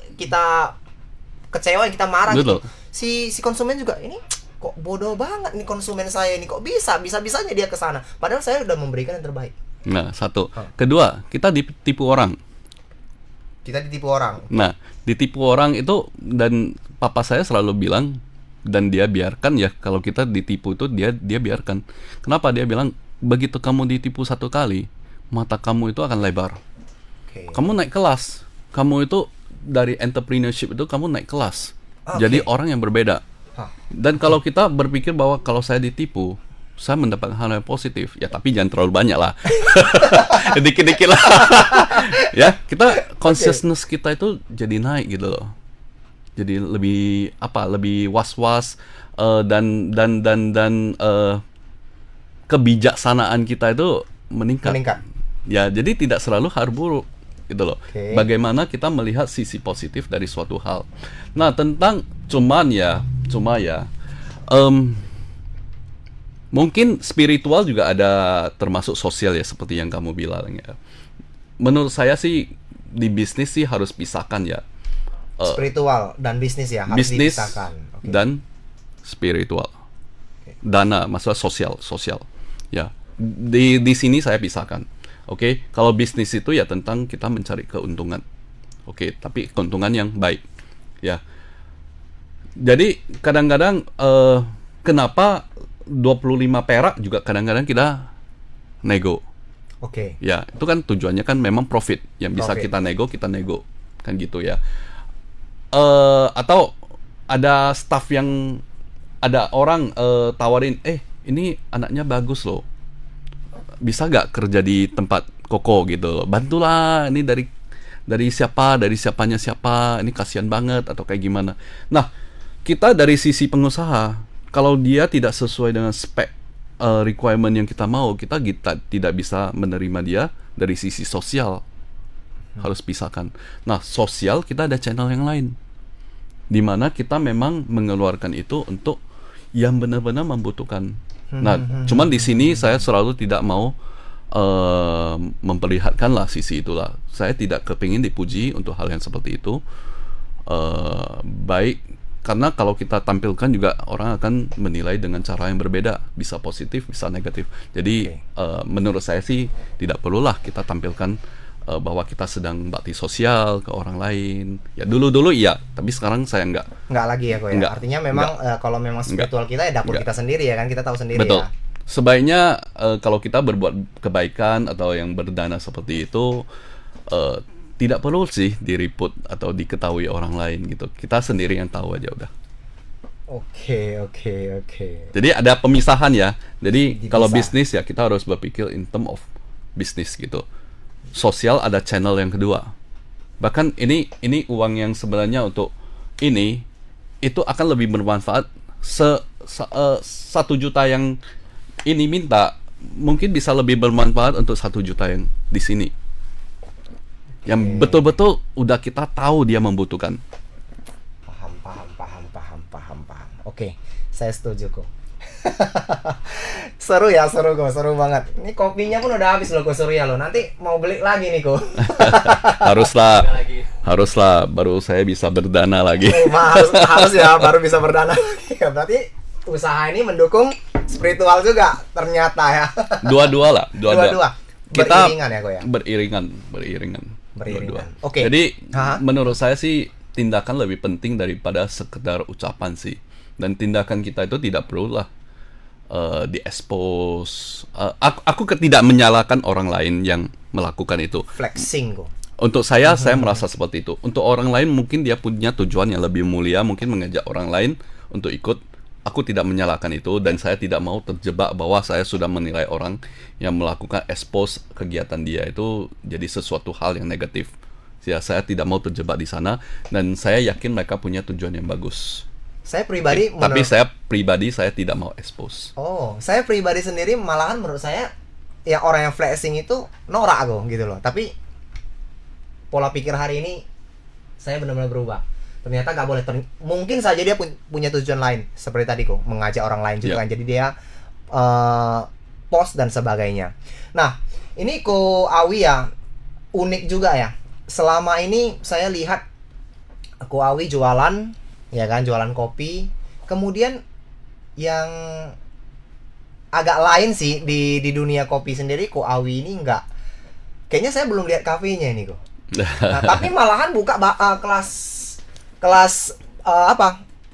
kecewa, yang kita marah Betul. gitu. Si konsumen juga, ini kok bodoh banget nih konsumen saya ini, kok bisa-bisanya dia ke sana. Padahal saya udah memberikan yang terbaik. Nah, satu. Kedua, kita ditipu orang. Kita ditipu orang. Nah, ditipu orang itu, dan papa saya selalu bilang, dan dia biarkan ya, kalau kita ditipu itu dia biarkan. Kenapa? Dia bilang, begitu kamu ditipu satu kali, mata kamu itu akan lebar. Oke. Kamu naik kelas. Kamu itu dari entrepreneurship itu kamu naik kelas. Oke. Jadi orang yang berbeda. Hah. Dan kalau kita berpikir bahwa kalau saya ditipu, saya mendapatkan hal yang positif, ya tapi jangan terlalu banyak lah. Dikit-dikit lah. Ya, kita consciousness kita itu jadi naik gitu loh. Jadi lebih was-was, dan kebijaksanaan kita itu meningkat. Ya, jadi tidak selalu hal buruk gitu loh. Oke. Bagaimana kita melihat sisi positif dari suatu hal. Nah, tentang cuma ya, mungkin spiritual juga ada termasuk sosial ya, seperti yang kamu bilang ya. Menurut saya sih di bisnis sih harus pisahkan ya. Spiritual dan bisnis ya, harus Bisnis dipisahkan. Oke. dan spiritual. Dana, masalah sosial. Ya. Di sini saya pisahkan. Oke, kalau bisnis itu ya tentang kita mencari keuntungan. Oke, tapi keuntungan yang baik. Ya. Jadi kadang-kadang kenapa 25 perak juga kadang-kadang kita nego. Oke. Ya, itu kan tujuannya kan memang profit. Yang bisa Profit. kita nego. Kan gitu ya. Atau ada staff yang, ada orang tawarin, ini anaknya bagus loh, bisa gak kerja di tempat Koko gitu loh, bantulah, ini dari siapanya siapa, ini kasihan banget, atau kayak gimana. Nah, kita dari sisi pengusaha, kalau dia tidak sesuai dengan spek requirement yang kita mau, kita tidak bisa menerima dia. Dari sisi sosial harus pisahkan. Nah, sosial kita ada channel yang lain, di mana kita memang mengeluarkan itu untuk yang benar-benar membutuhkan. Nah, cuman di sini saya selalu tidak mau memperlihatkan lah sisi itulah. Saya tidak kepingin dipuji untuk hal yang seperti itu. Baik, karena kalau kita tampilkan juga orang akan menilai dengan cara yang berbeda, bisa positif, bisa negatif. Jadi menurut saya sih tidak perlulah kita tampilkan bahwa kita sedang bakti sosial ke orang lain. Ya dulu iya, tapi sekarang saya enggak. Nggak lagi ya kok ya. Enggak. Artinya memang kalau memang spiritual kita ya dapur Enggak. kita sendiri ya kan, kita tahu sendiri Betul. ya. Sebaiknya kalau kita berbuat kebaikan atau yang berdana seperti itu, tidak perlu sih diriput atau diketahui orang lain gitu. Kita sendiri yang tahu aja udah. Oke. Jadi ada pemisahan ya. Jadi Dipisah. kalau bisnis ya kita harus berpikir in term of bisnis gitu. Sosial ada channel yang kedua. Bahkan ini uang yang sebenarnya untuk ini itu akan lebih bermanfaat. 1 juta yang ini minta mungkin bisa lebih bermanfaat untuk 1 juta yang di sini. Yang betul-betul udah kita tahu dia membutuhkan. Paham. Oke, saya setuju kok. Seru kok, seru banget. Ini kopinya pun udah habis loh kok, Surya loh. Nanti mau beli lagi nih kok. Haruslah baru saya bisa berdana lagi. harus ya baru bisa berdana. Ya, berarti usaha ini mendukung spiritual juga ternyata ya. Dua-dua lah, Dua-dua. Kita Beriringan ya kok ya. beriringan. Beriringan. Dua-dua. Oke. Jadi Hah? menurut saya sih tindakan lebih penting daripada sekedar ucapan sih. Dan tindakan kita itu tidak perlulah di-expose. Aku tidak menyalahkan orang lain yang melakukan itu. Flexing kok. Untuk saya merasa seperti itu. Untuk orang lain mungkin dia punya tujuan yang lebih mulia, mungkin mengajak orang lain untuk ikut. Aku tidak menyalahkan itu dan saya tidak mau terjebak bahwa saya sudah menilai orang yang melakukan expose kegiatan dia itu jadi sesuatu hal yang negatif. Ya, saya tidak mau terjebak di sana dan saya yakin mereka punya tujuan yang bagus. Saya pribadi Tapi saya tidak mau expose. Oh, saya pribadi sendiri malahan menurut saya ya orang yang flexing itu norak kok gitu loh. Tapi pola pikir hari ini saya benar-benar berubah. Ternyata nggak boleh. Mungkin saja dia punya tujuan lain seperti tadi kok mengajak orang lain juga kan. Jadi dia post dan sebagainya. Nah, ini Ko Awi ya unik juga ya. Selama ini saya lihat Ko Awi jualan ya kan, jualan kopi. Kemudian yang agak lain sih di dunia kopi sendiri, Ko Awi ini nggak, kayaknya saya belum lihat kafenya ini kok. Nah, tapi malahan buka kelas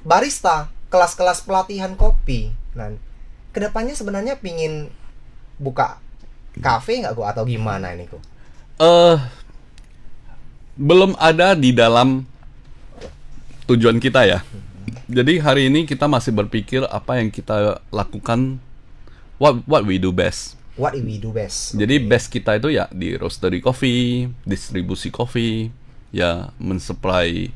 barista, kelas-kelas pelatihan kopi. Nah, kedepannya sebenarnya pingin buka kafe nggak kok atau gimana ini kok? Belum ada di dalam tujuan kita ya. Jadi hari ini kita masih berpikir apa yang kita lakukan, what we do best. What we do best. Jadi best kita itu ya di roastery coffee, distribusi coffee, ya mensupply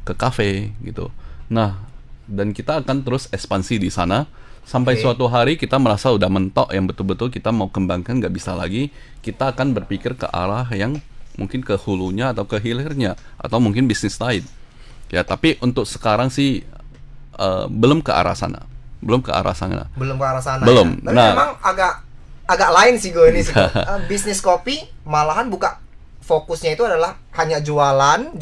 ke kafe gitu. Nah, dan kita akan terus ekspansi di sana sampai suatu hari kita merasa udah mentok yang betul-betul kita mau kembangkan nggak bisa lagi, kita akan berpikir ke arah yang mungkin ke hulunya atau ke hilirnya atau mungkin bisnis lain. Ya, tapi untuk sekarang sih belum ke arah sana. Belum ke arah sana. Belum ke arah sana. Belum. Ya? Tapi memang agak lain sih gue ini sih. Bisnis kopi malahan buka fokusnya itu adalah hanya jualan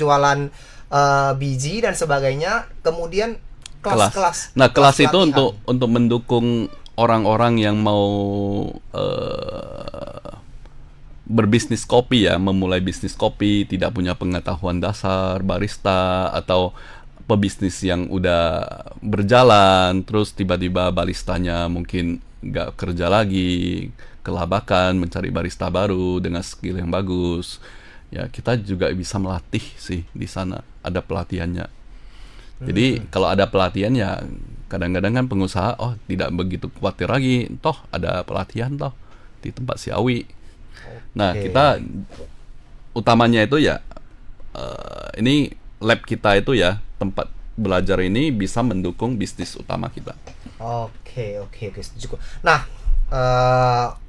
biji dan sebagainya, kemudian kelas. Nah, kelas itu pelatihan. untuk mendukung orang-orang yang mau berbisnis kopi ya, memulai bisnis kopi, tidak punya pengetahuan dasar, barista atau pebisnis yang udah berjalan, terus tiba-tiba baristanya mungkin nggak kerja lagi, kelabakan mencari barista baru dengan skill yang bagus. Ya, kita juga bisa melatih sih di sana, ada pelatihannya. Jadi kalau ada pelatihan ya kadang-kadang kan pengusaha tidak begitu khawatir lagi, toh ada pelatihan toh di tempat si Awi. Nah, kita utamanya itu ya ini lab kita itu ya, tempat belajar ini bisa mendukung bisnis utama kita. Oke, setuju. Nah,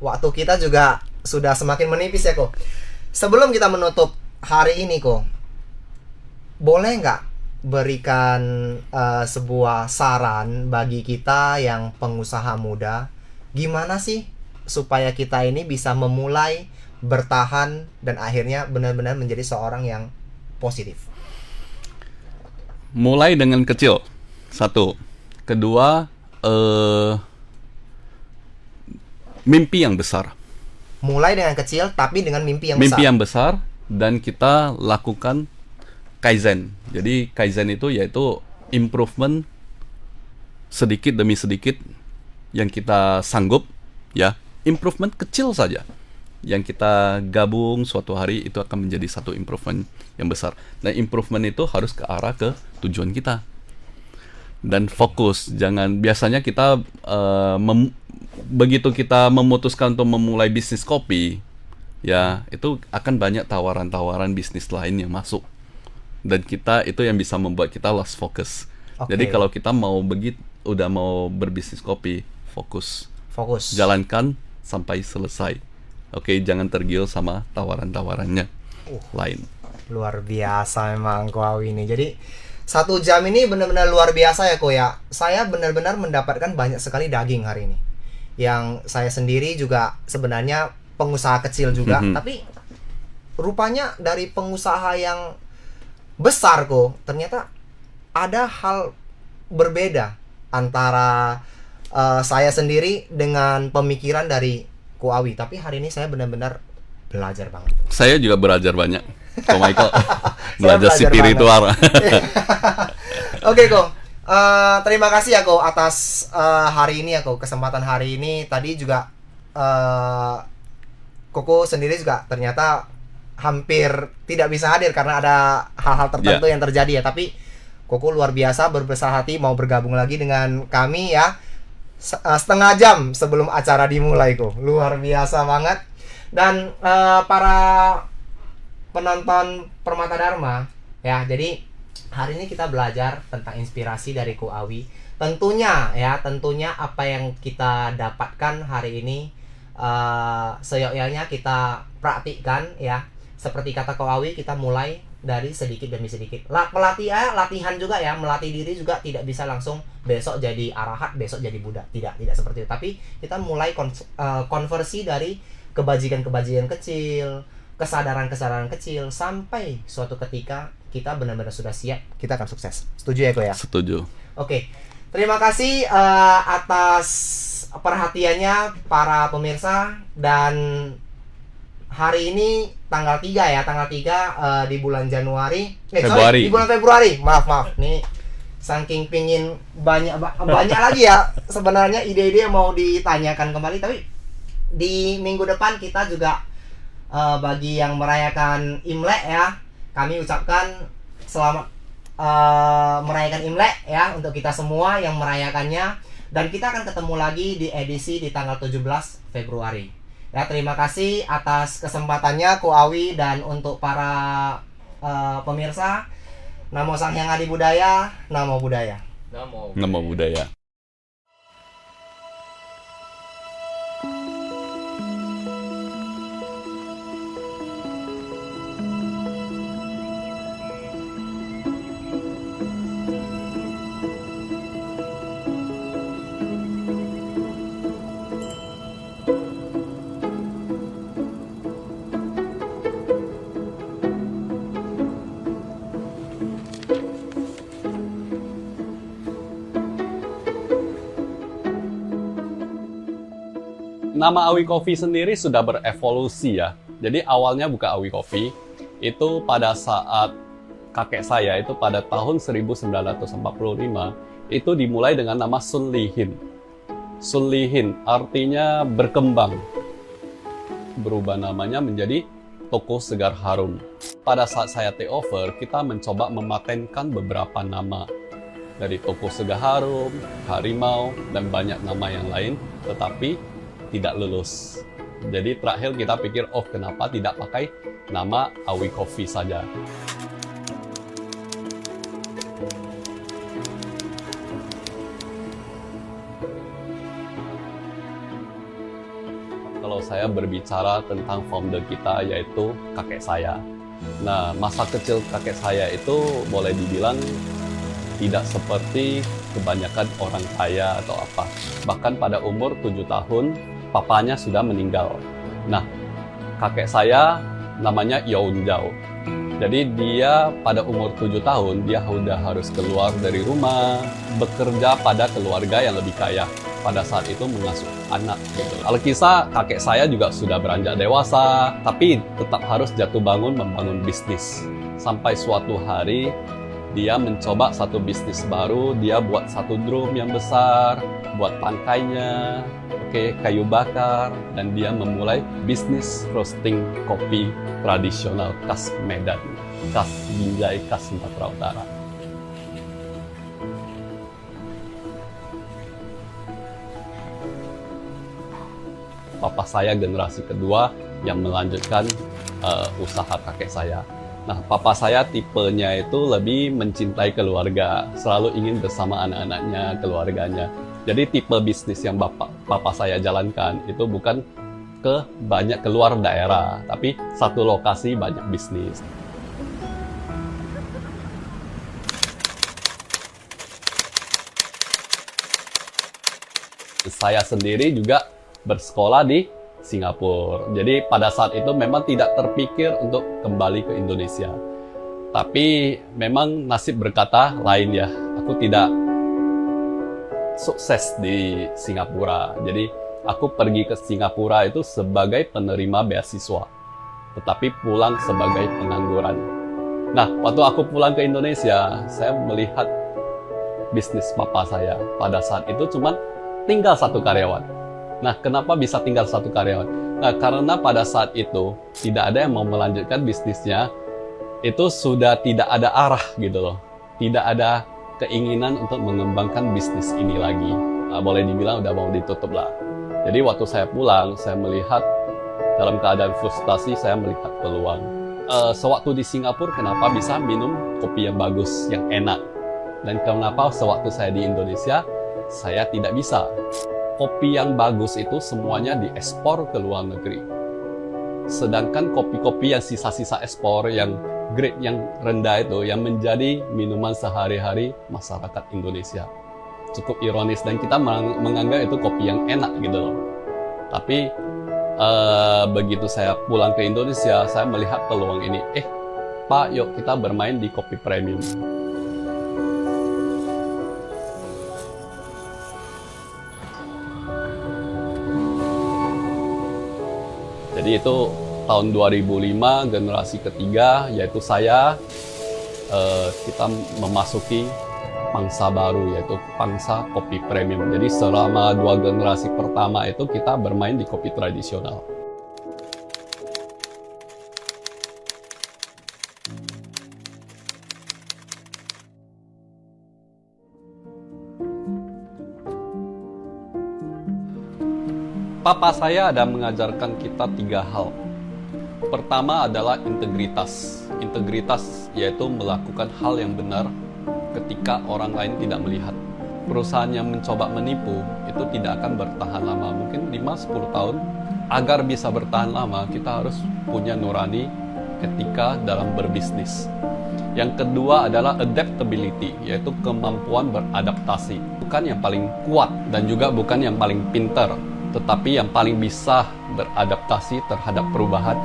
waktu kita juga sudah semakin menipis ya kok. Sebelum kita menutup hari ini kok, boleh nggak berikan sebuah saran bagi kita yang pengusaha muda, gimana sih supaya kita ini bisa memulai, bertahan, dan akhirnya benar-benar menjadi seorang yang positif? Mulai dengan kecil, satu. Kedua, mimpi yang besar. Mulai dengan kecil, tapi dengan mimpi yang Mimpi besar. yang besar, dan kita lakukan Kaizen. Jadi Kaizen itu yaitu improvement sedikit demi sedikit yang kita sanggup, ya, improvement kecil saja yang kita gabung suatu hari itu akan menjadi satu improvement yang besar. Nah, improvement itu harus ke arah ke tujuan kita dan fokus. Jangan, biasanya kita begitu kita memutuskan untuk memulai bisnis kopi, ya itu akan banyak tawaran-tawaran bisnis lain yang masuk. Dan kita itu yang bisa membuat kita lost focus. Jadi kalau kita udah mau berbisnis kopi, fokus. Jalankan sampai selesai. Jangan tergiur sama tawaran-tawarannya lain. Luar biasa memang Ko Awi ini. Jadi 1 jam ini benar-benar luar biasa ya Ko ya. Saya benar-benar mendapatkan banyak sekali daging hari ini. Yang saya sendiri juga sebenarnya pengusaha kecil juga, tapi rupanya dari pengusaha yang besar kok ternyata ada hal berbeda antara saya sendiri dengan pemikiran dari Ko Awi. Tapi hari ini saya benar-benar belajar banget. Saya juga belajar banyak. Ko Michael Saya belajar spiritual. Oke, Ko. Terima kasih ya, Ko, atas hari ini ya, Ko. Kesempatan hari ini tadi juga Koko sendiri juga ternyata hampir tidak bisa hadir karena ada hal-hal tertentu yang terjadi ya. Tapi Koko luar biasa berbesar hati mau bergabung lagi dengan kami ya. Setengah jam sebelum acara dimulai, Ko. Luar biasa banget. Dan para penonton Permata Dharma ya, jadi hari ini kita belajar tentang inspirasi dari Ko Awi. Tentunya apa yang kita dapatkan hari ini seyogyanya kita praktikkan ya. Seperti kata Ko Awi, kita mulai dari sedikit demi sedikit. Latihan juga ya, melatih diri juga tidak bisa langsung besok jadi arahat, besok jadi Buddha. Tidak seperti itu. Tapi kita mulai konversi dari kebajikan-kebajikan kecil, kesadaran-kesadaran kecil, sampai suatu ketika kita benar-benar sudah siap, kita akan sukses. Setuju ya, Ko ya? Setuju. Oke. Terima kasih atas perhatiannya para pemirsa. Dan hari ini tanggal 3 ya, di bulan Januari. Februari. Di bulan Februari. Maaf. Nih saking pingin banyak lagi ya sebenarnya ide-ide yang mau ditanyakan kembali. Tapi di minggu depan kita juga bagi yang merayakan Imlek ya, kami ucapkan selamat merayakan Imlek ya untuk kita semua yang merayakannya. Dan kita akan ketemu lagi di edisi di tanggal 17 Februari. Ya, terima kasih atas kesempatannya Ko Awi, dan untuk para pemirsa, Namo Sang Hyang Adi Budaya, Namo Buddhaya. Namo Buddhaya. Nama Awi Coffee sendiri sudah berevolusi ya. Jadi awalnya bukan Awi Coffee, itu pada saat kakek saya itu pada tahun 1945 itu dimulai dengan nama Sun Li Hin. Sun Li Hin artinya berkembang. Berubah namanya menjadi Toko Segar Harum. Pada saat saya take over, kita mencoba mematenkan beberapa nama. Dari Toko Segar Harum, Harimau, dan banyak nama yang lain, tetapi tidak lulus. Jadi terakhir kita pikir, kenapa tidak pakai nama Awi Coffee saja. Kalau saya berbicara tentang founder kita, yaitu kakek saya. Nah, masa kecil kakek saya itu boleh dibilang tidak seperti kebanyakan orang kaya atau apa. Bahkan pada umur 7 tahun, papanya sudah meninggal. Nah, kakek saya namanya Yaun Zhao. Jadi dia pada umur 7 tahun, dia sudah harus keluar dari rumah, bekerja pada keluarga yang lebih kaya. Pada saat itu mengasuh anak. Gitu. Alkisah, kakek saya juga sudah beranjak dewasa, tapi tetap harus jatuh bangun membangun bisnis. Sampai suatu hari, dia mencoba satu bisnis baru, dia buat satu drum yang besar, buat tangkainya, kayu bakar, dan dia memulai bisnis roasting kopi tradisional khas Medan, khas Binjai, khas Sumatera Utara. Papa saya generasi kedua yang melanjutkan usaha kakek saya. Nah, papa saya tipenya itu lebih mencintai keluarga, selalu ingin bersama anak-anaknya, keluarganya. Jadi tipe bisnis yang papa saya jalankan itu bukan banyak keluar daerah, tapi satu lokasi banyak bisnis. Saya sendiri juga bersekolah di Singapura. Jadi pada saat itu memang tidak terpikir untuk kembali ke Indonesia. Tapi memang nasib berkata lain ya. Aku tidak sukses di Singapura. Jadi aku pergi ke Singapura itu sebagai penerima beasiswa, tetapi pulang sebagai pengangguran. Nah, waktu aku pulang ke Indonesia, saya melihat bisnis papa saya. Pada saat itu cuma tinggal satu karyawan. Nah, kenapa bisa tinggal satu karyawan? Nah, karena pada saat itu tidak ada yang mau melanjutkan bisnisnya. Itu sudah tidak ada arah gitu loh. Tidak ada keinginan untuk mengembangkan bisnis ini lagi. Nah, boleh dibilang udah mau ditutup lah. Jadi waktu saya pulang, saya melihat dalam keadaan frustasi, saya melihat peluang. Sewaktu di Singapura, kenapa bisa minum kopi yang bagus, yang enak? Dan kenapa sewaktu saya di Indonesia, saya tidak bisa? Kopi yang bagus itu semuanya diekspor ke luar negeri. Sedangkan kopi-kopi yang sisa-sisa ekspor, yang grade yang rendah itu, yang menjadi minuman sehari-hari masyarakat Indonesia. Cukup ironis, dan kita menganggap itu kopi yang enak gitu loh. Tapi begitu saya pulang ke Indonesia, saya melihat peluang ini. Pak, yuk kita bermain di kopi premium. Jadi itu tahun 2005, generasi ketiga, yaitu saya, kita memasuki pangsa baru, yaitu pangsa kopi premium. Jadi selama 2 generasi pertama itu kita bermain di kopi tradisional. Papa saya ada mengajarkan kita 3 hal. Pertama adalah integritas. Integritas yaitu melakukan hal yang benar ketika orang lain tidak melihat. Perusahaan yang mencoba menipu itu tidak akan bertahan lama, mungkin 5-10 tahun. Agar bisa bertahan lama, kita harus punya nurani ketika dalam berbisnis. Yang kedua adalah adaptability, yaitu kemampuan beradaptasi. Bukan yang paling kuat dan juga bukan yang paling pintar, tetapi yang paling bisa beradaptasi terhadap perubahan,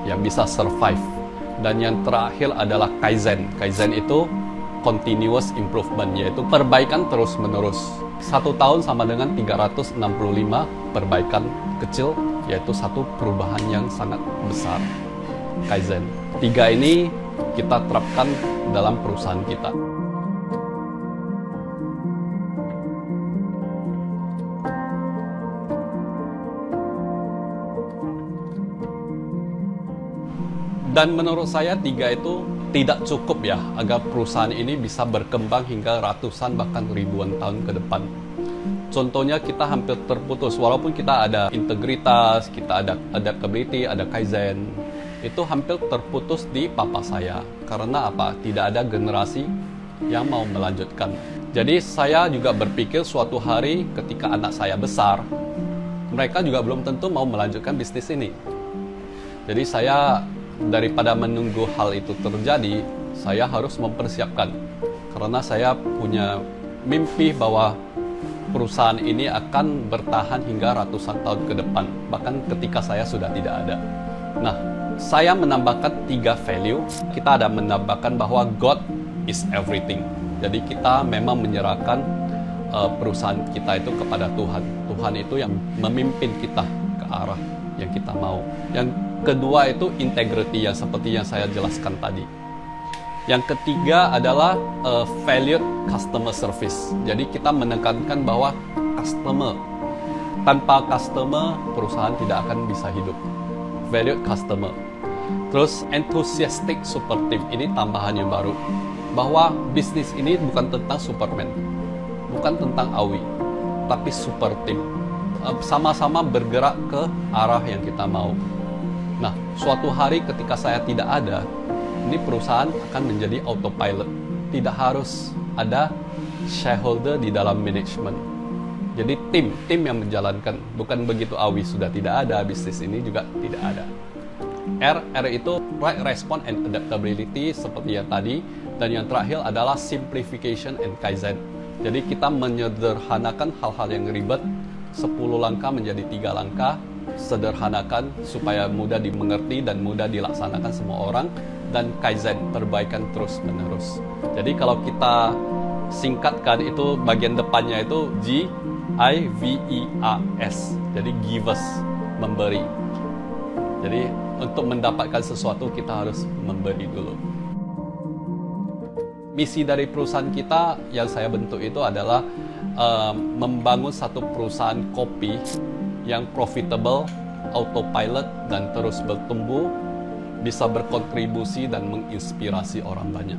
yang bisa survive. Dan yang terakhir adalah Kaizen. Kaizen itu continuous improvement, yaitu perbaikan terus-menerus. 1 tahun sama dengan 365 perbaikan kecil, yaitu satu perubahan yang sangat besar. Kaizen. 3 ini kita terapkan dalam perusahaan kita. Dan menurut saya 3 itu tidak cukup ya agar perusahaan ini bisa berkembang hingga ratusan bahkan ribuan tahun ke depan. Contohnya kita hampir terputus, walaupun kita ada integritas, kita ada adaptability, ada Kaizen, itu hampir terputus di papa saya. Karena apa? Tidak ada generasi yang mau melanjutkan. Jadi saya juga berpikir suatu hari ketika anak saya besar, mereka juga belum tentu mau melanjutkan bisnis ini. Jadi saya, daripada menunggu hal itu terjadi, saya harus mempersiapkan. Karena saya punya mimpi bahwa perusahaan ini akan bertahan hingga ratusan tahun ke depan, bahkan ketika saya sudah tidak ada. Nah, saya menambahkan 3 value. Kita ada menambahkan bahwa God is everything. Jadi kita memang menyerahkan perusahaan kita itu kepada Tuhan. Tuhan itu yang memimpin kita ke arah yang kita mau. Yang kedua itu integrity, yang seperti yang saya jelaskan tadi. Yang ketiga adalah valued customer service. Jadi kita menekankan bahwa customer, tanpa customer perusahaan tidak akan bisa hidup. Valued customer. Terus enthusiastic super team, ini tambahan yang baru. Bahwa bisnis ini bukan tentang Superman, bukan tentang Awi, tapi super team. Sama-sama bergerak ke arah yang kita mau. Nah, suatu hari ketika saya tidak ada, ini perusahaan akan menjadi autopilot. Tidak harus ada shareholder di dalam manajemen. Jadi tim yang menjalankan. Bukan begitu Awi sudah tidak ada, bisnis ini juga tidak ada. R itu right response and adaptability seperti yang tadi. Dan yang terakhir adalah simplification and Kaizen. Jadi kita menyederhanakan hal-hal yang ribet, 10 langkah menjadi 3 langkah, sederhanakan supaya mudah dimengerti dan mudah dilaksanakan semua orang, dan Kaizen, perbaikan terus-menerus. Jadi kalau kita singkatkan itu bagian depannya itu GIVEAS. Jadi givers, memberi. Jadi untuk mendapatkan sesuatu kita harus memberi dulu. Misi dari perusahaan kita yang saya bentuk itu adalah membangun satu perusahaan kopi yang profitable, autopilot, dan terus bertumbuh, bisa berkontribusi dan menginspirasi orang banyak.